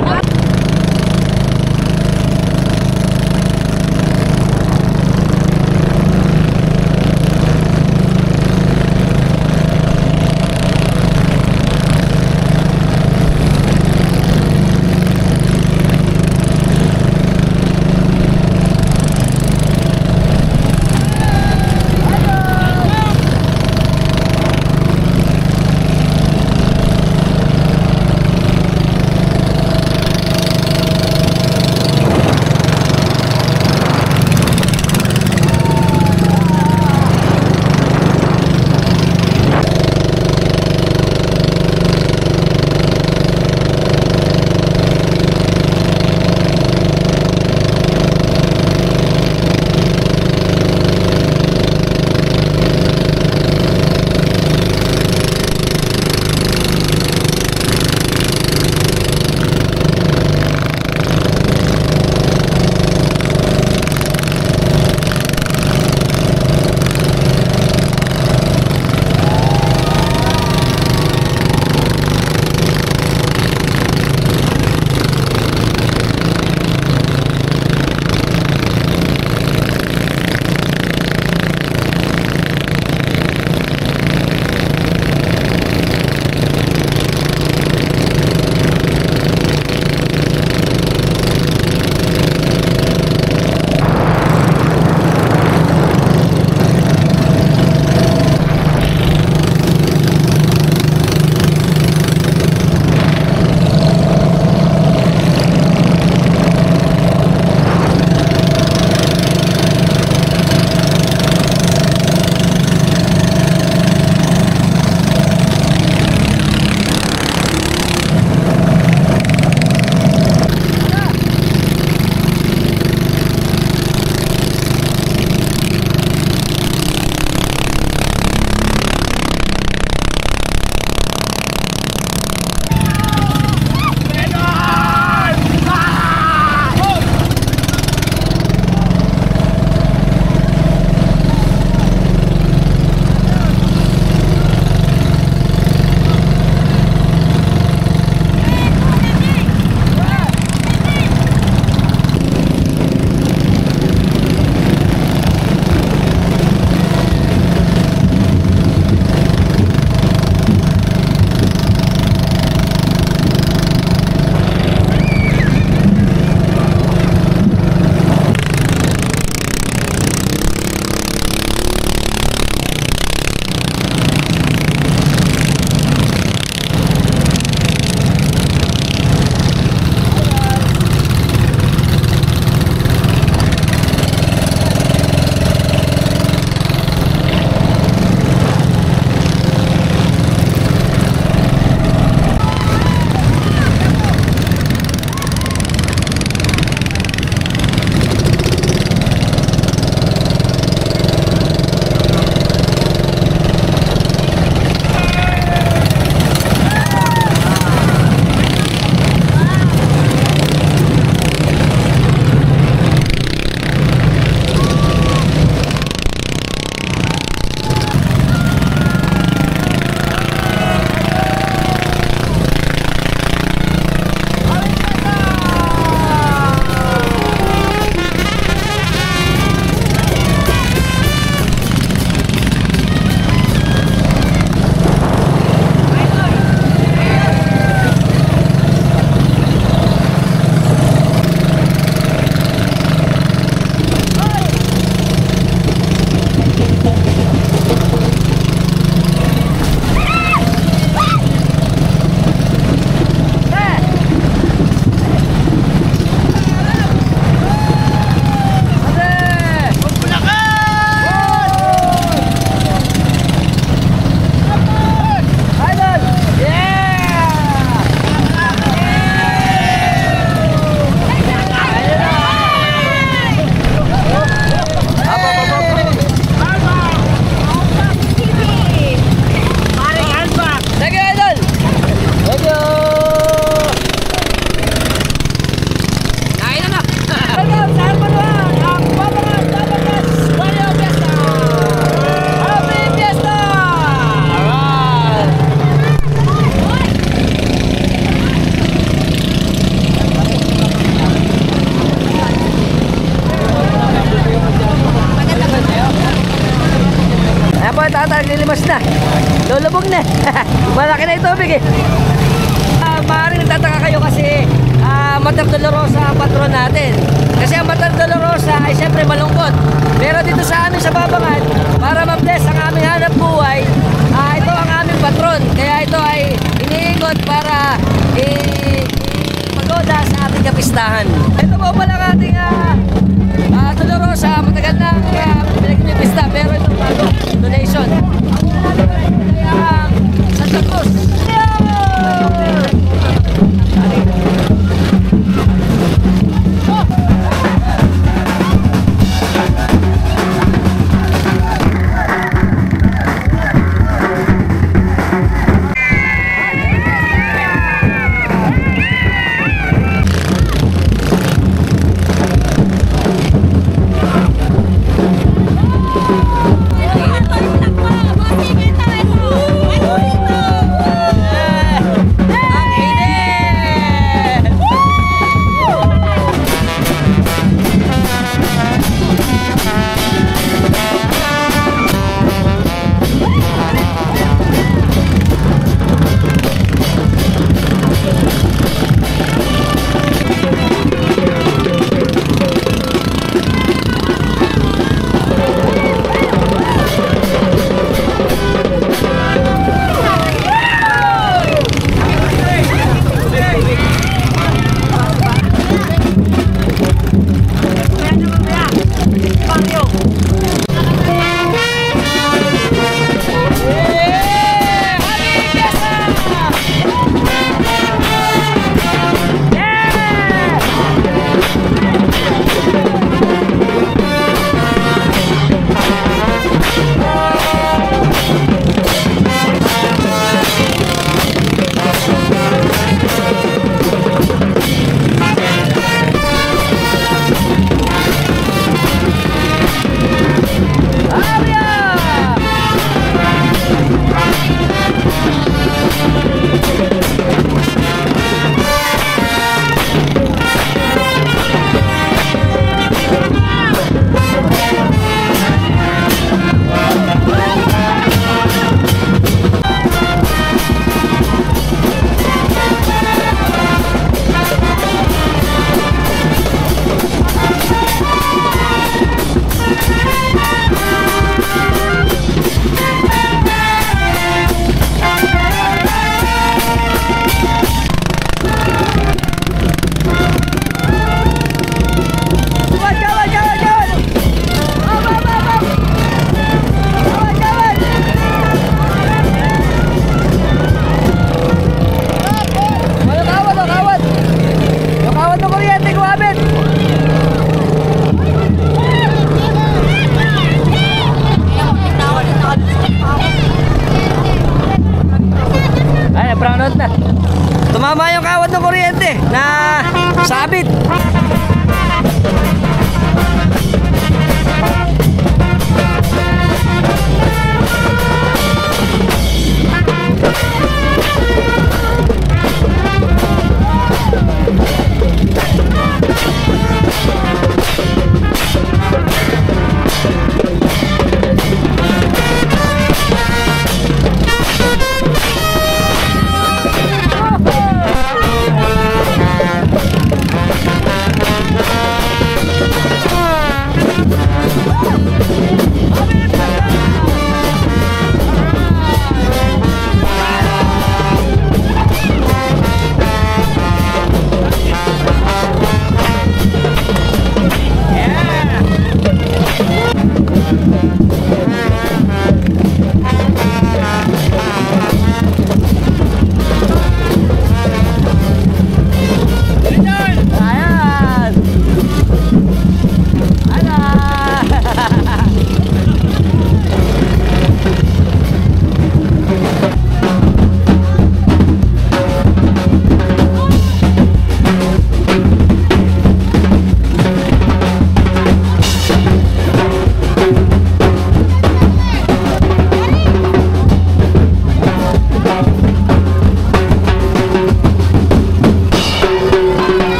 lalabas na. Lulubog na. Malaki na yung tubig eh. Maaaring nagtataka kayo kasi Mater Dolorosa ang patron natin. Kasi ang Mater Dolorosa ay siyempre malungkot. Pero dito sa amin sa Babangan, para ma-bless ang aming hanap buhay, ito ang aming patron. Kaya ito ay iniikot para pagoda sa ating kapistahan. Ito po pala ang ating Dolorosa. Matagal na pinagin yung pista, pero itong bago donation. Kaya Santa Cruz.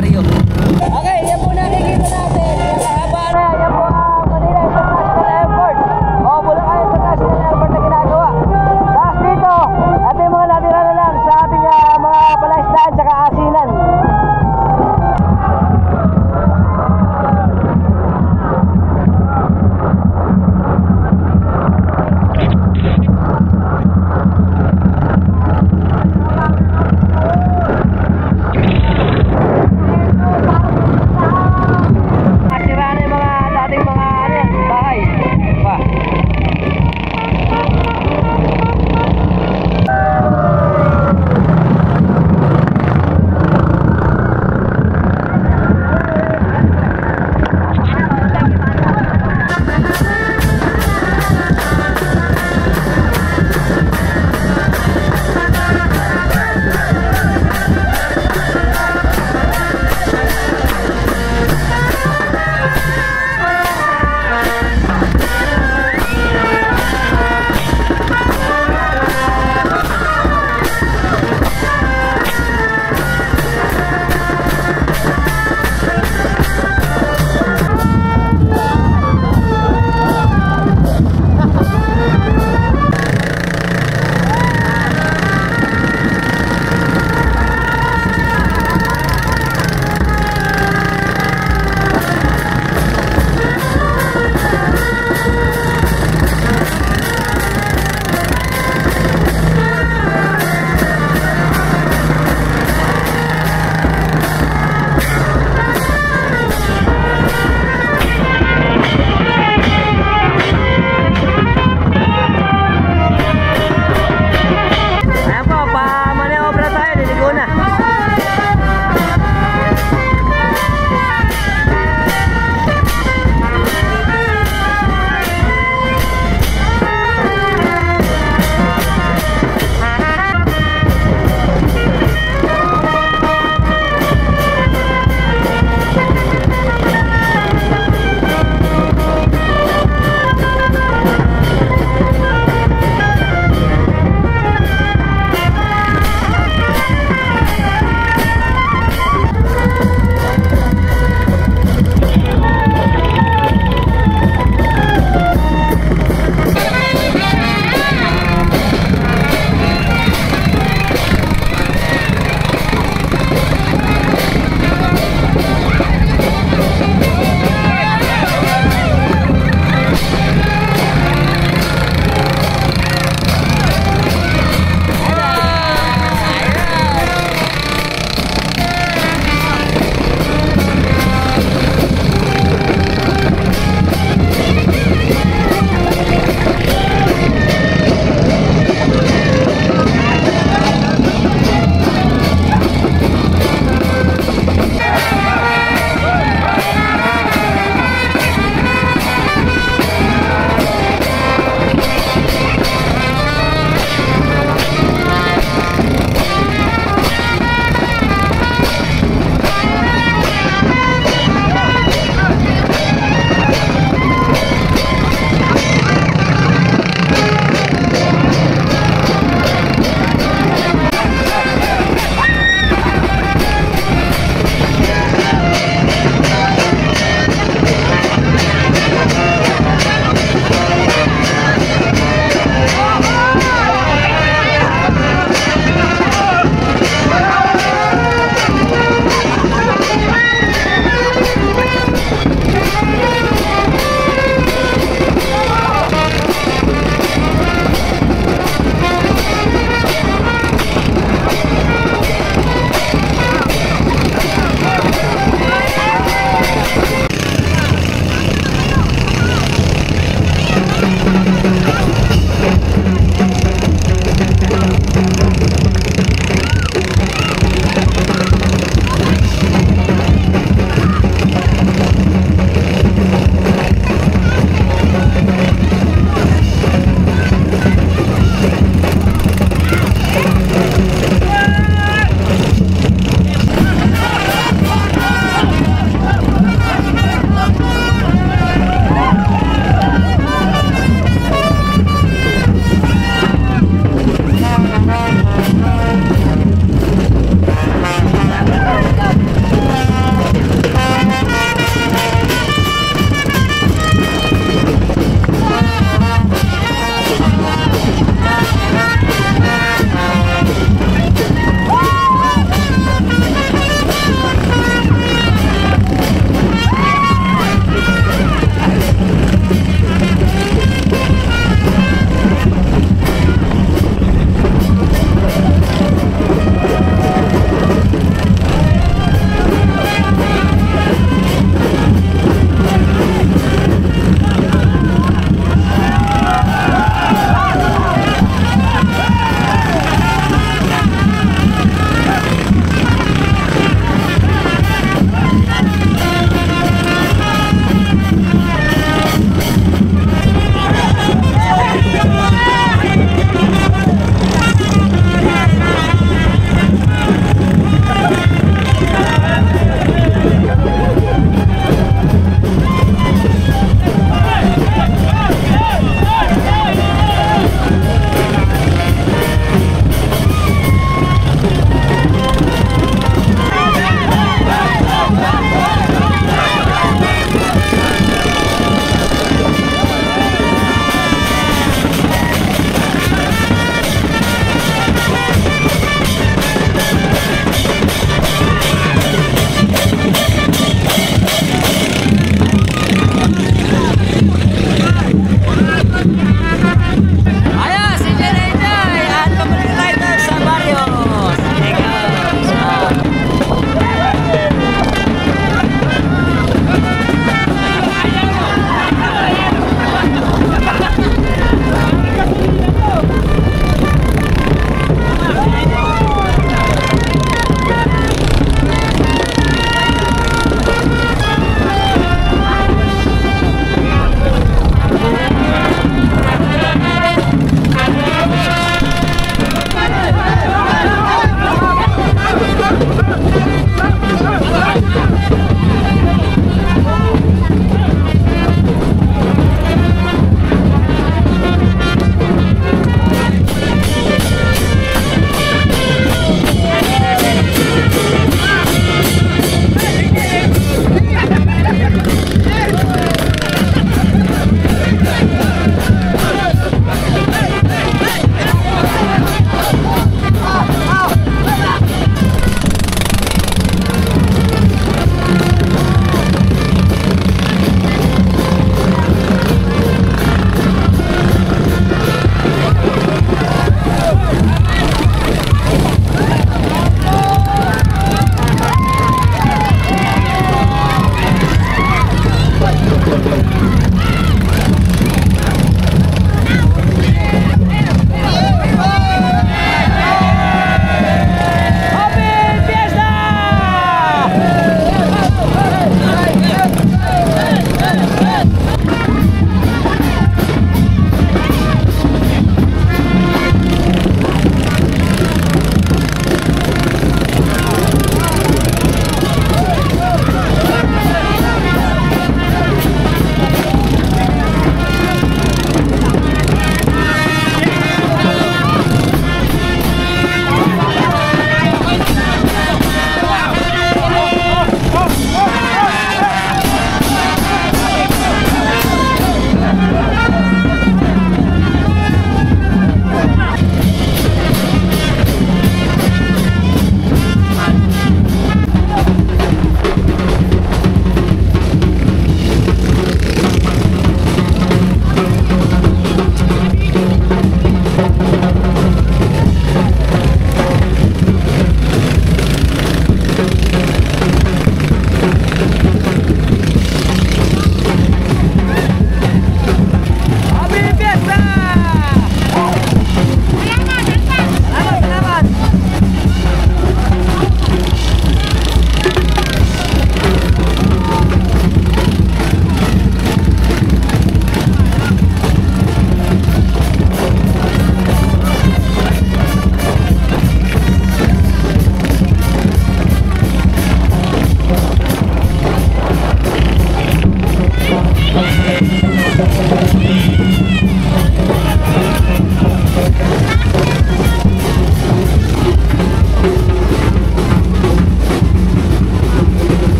Mario. Okay, yan po nakikita natin. Yung kahaba na, yan po ang Manila International Airport. O, Bulacan International Airport na ginagawa. Tapos dito, ito yung mga natira na lang sa ating mga palaisdaan tsaka asinan.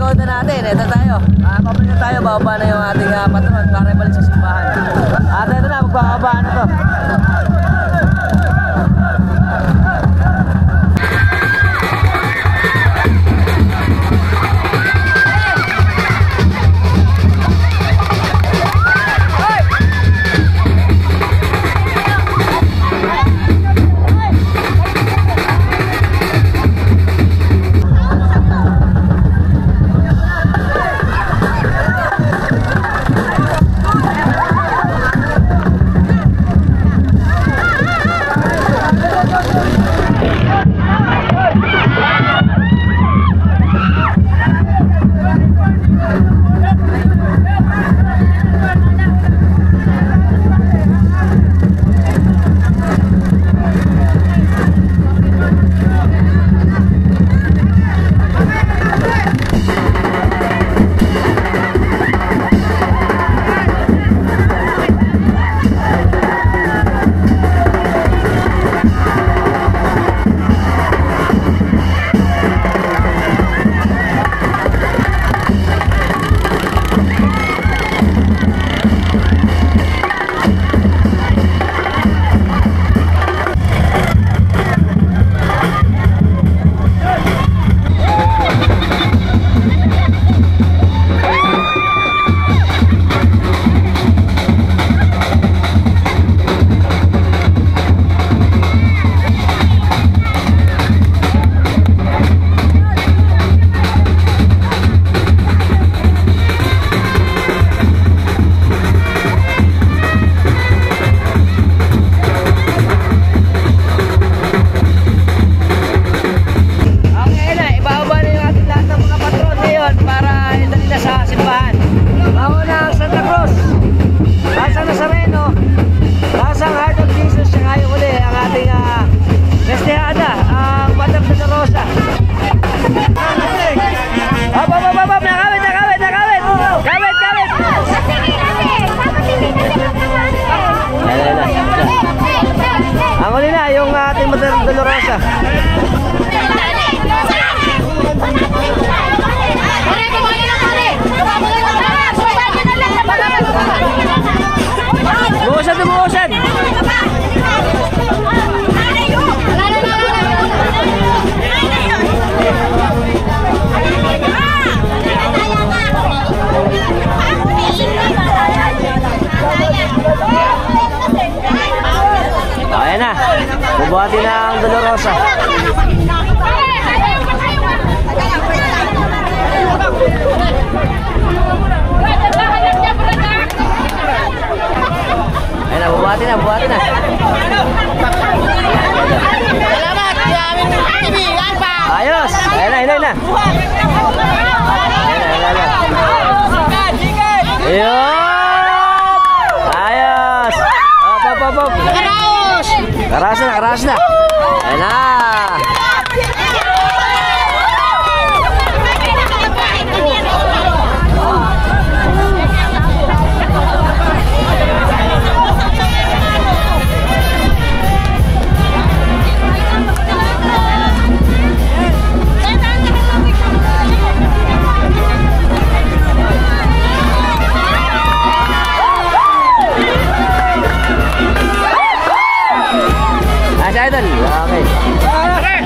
pagoda natin. Ito tayo. Pabalik na tayo. Bababa na yung ating patron para ibalik sa simbahan. At ito na, magpapabaan na to. pa. Ayun na, bubuhatin na, bubuhatin na. Salamat! Yamin TV! Yan pa! Ayos! Ayun na, ayun na, ayun na. Ayun! Ayos! Op, op, op, op. Karaos! Karaos na, karaos na. Ayun na. Si Idol. Okay.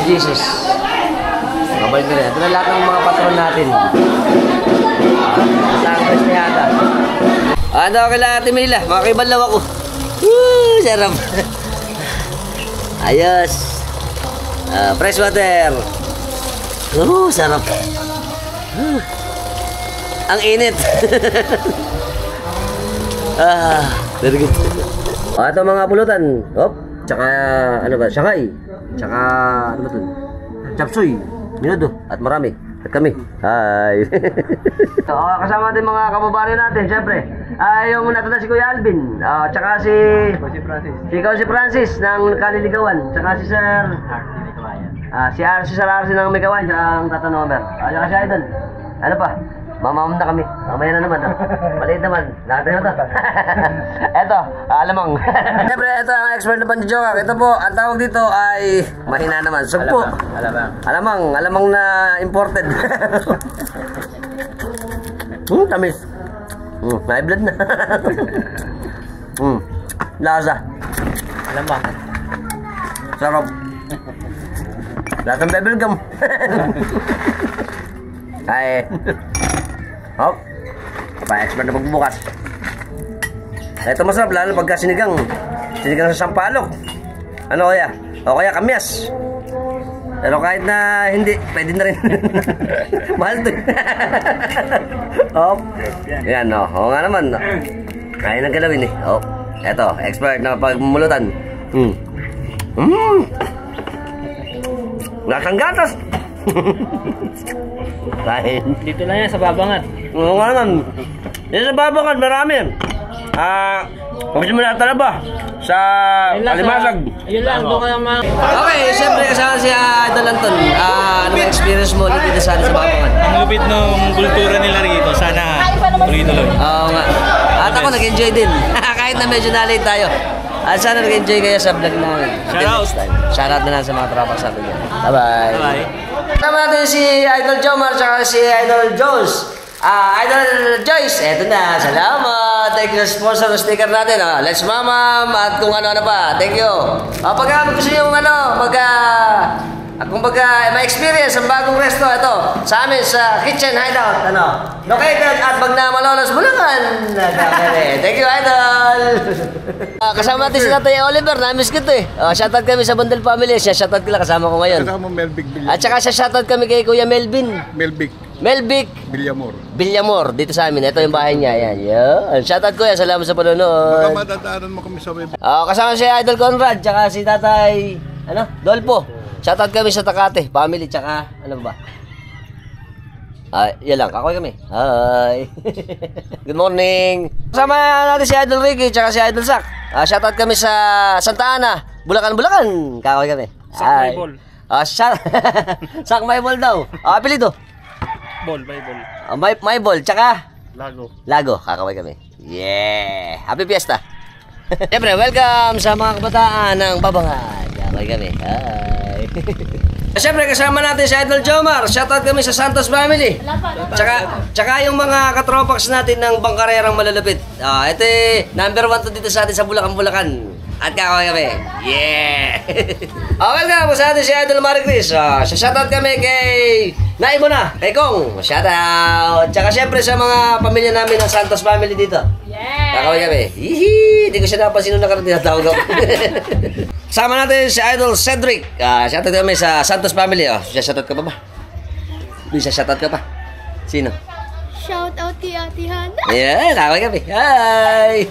Jesus. Mabalik na rin. Ito na lahat ng mga patron natin. Tangos na yata. Ano kay Ate Mila? Makakibalaw ako. Woo! Sarap. Ayos. Fresh water. Sarap. Ang init. Very good. Ito mga pulutan. Tsaka ano ba? Shanghai. Tsaka ano ba ito? Chapsuy. Minudo. At marami. At kami. Hi. Kasama natin mga kababayan natin, syempre. Yung natanda si Kuya Alvin. Tsaka si Francis ng Kaliligawan. Tsaka si Sir Sir Arsi ng Megawan. Tsaka ang Tata Nomer. Tsaka si Idol. Ano pa? Mamam na kami. Mamaya na naman. Maliit naman. Nakatay na ito. Eto, alamang. Siyempre, ito ang expert na panjojokak. Ito po, ang tawag dito ay mahina naman. Sugpo. Alamang. Alamang na imported. Tamis. May blood na. Lasa. Alamang. Sarap. Lasa ng bubble gum. Ay. Hop. Pa-expert na pagbubukas. Ito masarap lalo pagka sinigang. Sinigang sa sampalok. Ano kaya? O kaya kamyas. Pero kahit na hindi, pwede na rin. Mahal to. Hop. Yan o. Oo nga naman. Kaya nang galawin eh. Hop. Eto, expert na pagmumulutan. Lasang gatas. Kain. Dito lang yan sa Babangat. Oo nga naman. Dito sa Babangat, marami yan. Pagkasi mo na talaba sa Alimasag. Ayun lang, doon ka naman. Okay, siyempre kasama si Idol Anton. Ano ang experience mo ulit dito sa Babangat? Ang lupit ng kultura nila rito. Sana tuloy-tuloy. Oo nga. At ako nag-enjoy din. Kahit na medyo nalate tayo. At sana nag-enjoy kayo sa vlog namin. Shoutout. Shoutout na lang sa mga tropa sa atin. Bye-bye. Bye-bye. Kasama natin si Idol Jomar at si Idol Jones. Idol Joyce, eto na. Salamat. Thank you sa sponsor ng sticker natin. Let's Mamam at kung ano-ano pa. Thank you. Pagka gusto nyo kung may experience ang bagong resto, ito, sa amin sa Kitchen Hideout, located at Bagna Malolos, Bulacan. Thank you, Idol. Kasama natin si Tatay Oliver, na-miss kita eh. Shoutout kami sa Bundle Family, siya shoutout kila kasama ko ngayon. Kasama Melvic Villamor. At saka siya shoutout kami kay Kuya Melvin. Melvic Villamor, dito sa amin. Ito yung bahay niya, yan. Shoutout Kuya, salamat sa panonood. Baka matataran mo kami sa web. Kasama si Idol Conrad, tsaka si Tatay, Dolpo. Shoutout kami sa Takate, family, tsaka, ano ba? Yan lang, kakoy kami. Hi. Good morning. Kasama natin si Idol Ricky, tsaka si Idol Sak. Shoutout kami sa Santa Ana, Bulacan. Kakoy kami. Sak Maybol. Sak Maybol daw. Apelido? Maybol, tsaka? Lago, kakaway kami. Yeah! Happy Fiesta! Siyempre, welcome sa mga kabataan ng Babangat. Kakaway kami. Hi! Siyempre, kasama natin si Idol Jomar. Shoutout kami sa Santos Family. Tsaka yung mga katropax natin ng bangkarerang malalapit. Ito number 1 to dito sa atin sa Bulacan. At kakaway kami. Yeah! Welcome sa atin si Idol Marie Chris. Shoutout kami kay Naimona, kay Kong. Shoutout. Tsaka siyempre sa mga pamilya namin ng Santos Family dito. Yeah! Kakaway kami. Hihi! Hindi ko siya napansin nung tinatawag ako. Sama natin si Idol Cedric. Shoutout kami sa Santos Family. Shoutout ka pa ba? Bisa shoutout ka pa? Sino? Shoutout kay Ate Hana. Yeah, kakaway kami. Hi!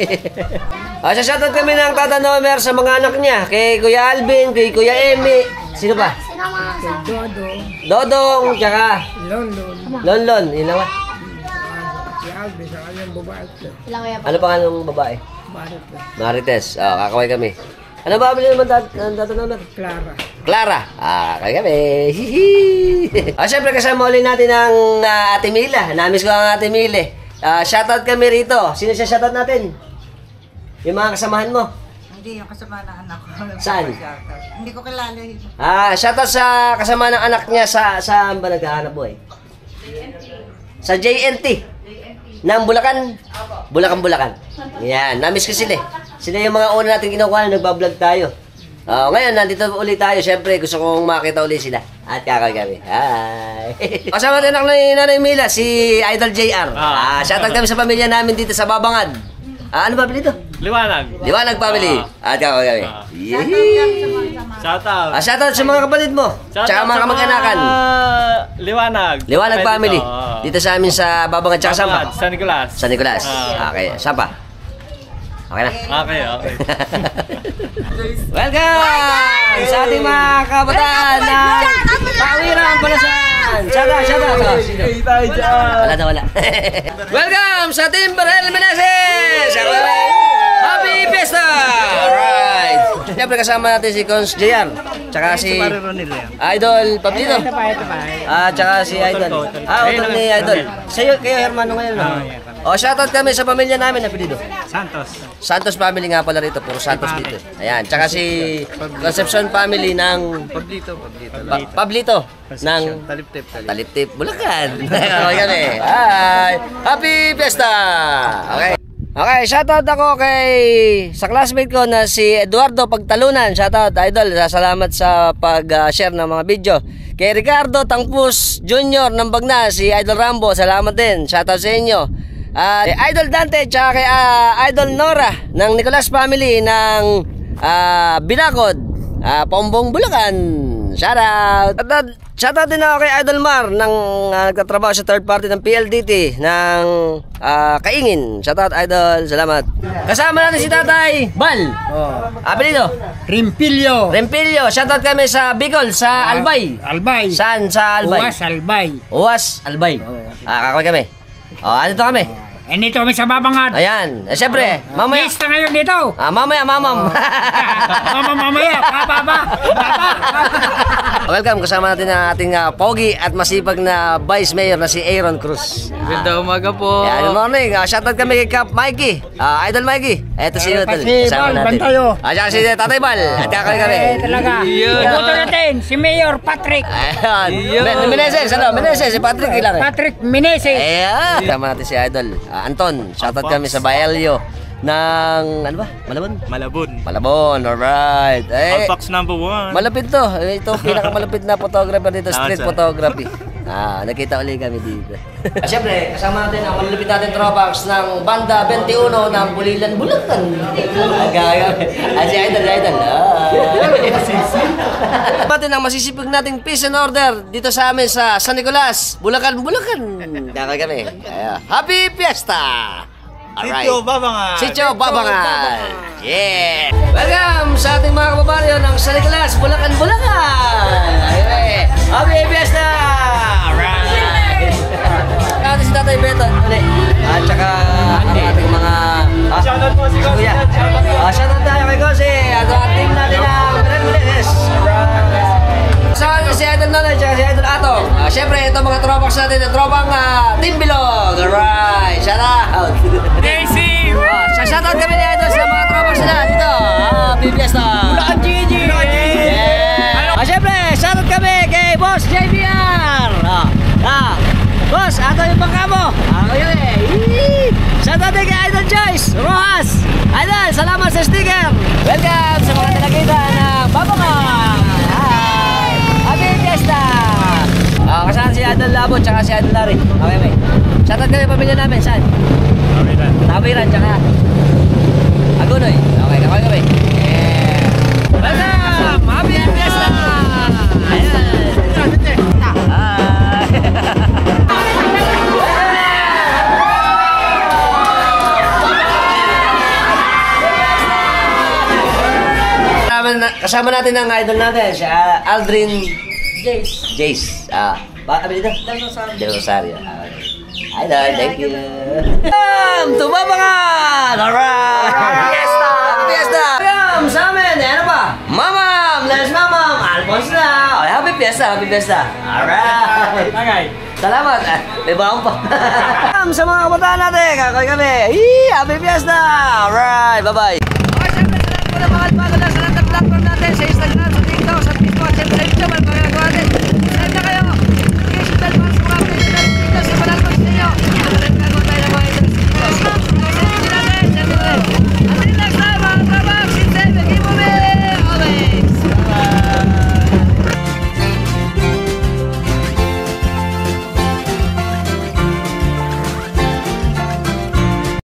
Shoutout kami ng Tata Nomer sa mga anak niya. Kay Kuya Alvin, kay Kuya Emi. Sino ba? Dodong, tsaka Lonlon. Yun lang ba? Si Alvin, sa kanyang babae. Ano pangalan ng babae? Marites. Kakaway kami. Ano ba abili naman Tata Nomer? Clara. Kaya kami. Hihi. Siyempre kasama ulit natin ang Ate Mila. Namiss ko ang Ate Mila. Shoutout kami rito. Sino siya shoutout natin? Yung mga kasamahan mo? Hindi, yung kasama ng anak ko. Saan? Hindi ko kilala yun. Shoutout sa kasama ng anak niya saan ba naghahanap buhay? Sa JNT. Ng Bulacan? Bulacan. Yan, namiss ko sila eh. Sila yung mga una natin kinukuha na nagbablog tayo. Ngayon, nandito ulit tayo. Siyempre, gusto kong makita ulit sila. At kakay kami. Hi! Kasama din ako ni Nanay Mila, si Idol JR. Shoutout kami sa pamilya namin dito sa Babangad. Ano ba dito? Liwanag. Liwanag family. At kakay kami. Shoutout. Shoutout sa mga kapatid mo. Tsaka mga kamag-anakan. Liwanag. Liwanag family. Dito sa amin sa Babangad. Tsaka saan pa? San Nicolas. San Nicolas. Okay. Saan pa? Okay na? Okay. Welcome sa ating mga kabataan na Tawiran Palasan. Shoutout. Wala. Welcome sa Team Berhel Meneses. Happy Fiesta! Alright. Siyempre kasama natin si Cons JR. Tsaka si Idol Pablito. Tsaka si Idol. Utol ni Idol. Sa'yo, kayo Hermano ngayon. Shoutout kami sa pamilya namin. Apelido? Santos family nga pala rito. Puro Santos dito. Ayan. Tsaka si Concepcion family ng Pablito. Ng Taliptip. Bulacan. Okay kami. Hi! Happy Fiesta! Okay, shoutout ako sa classmate ko na si Eduardo Pagtalunan. Shoutout, Idol. Salamat sa pag-share ng mga video. Kay Ricardo Tangpus Jr. ng Bagna, si Idol Rambo. Salamat din. Shoutout sa inyo. Idol Dante, tsaka kay Idol Nora ng Nicolas family ng Binakod, Pombong, Bulacan. Shoutout din ako kay Idol Mar ng nagtatrabaho sa third party ng PLDT ng Kaingin. Shoutout Idol, salamat. Kasama natin si Tatay Bal. Apelido? Rimpilyo. Shoutout kami sa Bicol, sa Albay. Saan sa Albay? Uwas Albay. Kakoy kami. Andito kami. Dito kami sa Babangad. Ayan. Siyempre, mamaya. Pista ngayon dito. Mamaya. Mamaya. Papa. Welcome. Kasama natin ang ating pogi at masipag na Vice Mayor na si Aaron Cruz. Ganda umaga po. Good morning. Shoutout kami kay Cap Mikey. Idol Mikey. Eto si Idol. Kasama natin. Tsaka si Tatay Bal. At kakay kami. Talaga. Iboto natin si Mayor Patrick. Ayan. Meneses. Si Patrick ilang. Patrick Meneses. Ayan. Kasama natin si Idol Anton. Shoutout kami sa Baelio ng Malabon. Alright. Alpax #1. Malapit to. Ito pinakamalapit na photographer dito, street photography. Nakita ulit kami dito. Siyempre, kasama natin ang malapit natin tropax ng Banda 21 ng Bulilan, Bulacan. Si Idol. Natin ang masisipag nating peace and order dito sa amin sa San Nicolas, Bulacan. Kakay kami. Happy Fiesta! Sitio Babangan. Yeah! Welcome sa ating mga kababaryo ng San Nicolas, Bulacan. Happy Fiesta! Alright! Natin si Tatay Beto. At saka ang ating mga... Shoutout po si Gosi. Shoutout tayo kay Gosi. At ang team natin ang Meneses. Kasama si Idol Nonoy at si Idol Atong. Siyempre, ito mga tropax natin. Tropang Team Bilog. Alright! Shoutout! Daisy! Shoutout kami ni Idol sa mga tropax nila dito. Happy Fiesta! Bulacan Gigi! Siyempre, shoutout kami kay Boss JBR! Boss, ato yung bangka mo! Shoutout din kay Idol Joyce Rojas! Idol, salamat sa sticker! Welcome sa mga tinakita ng Babangad! Hi! Happy Fiesta! Kasama si Idol Labo tsaka si Idol Larry. Okay. Shoutout kami pamilya namin, saan? Tawiran tsaka Agunoy. Okay, kami. Yeah! Welcome! Happy Fiesta! Ayan! Kasama natin ang idol natin, si Aldrin Jace. Apelido? Del Rosario. Idol, thank you. To Babangan! Alright! Fiesta! Welcome sa amin! Ano pa? Mamam! Let's Mamam! Alphonse na! Happy Fiesta! Alright! Salamat! May baong pa! Welcome sa mga kabataan natin! Kakoy kami! Happy Fiesta! Alright! Bye-bye! Okay, siyempre, salamat po na mga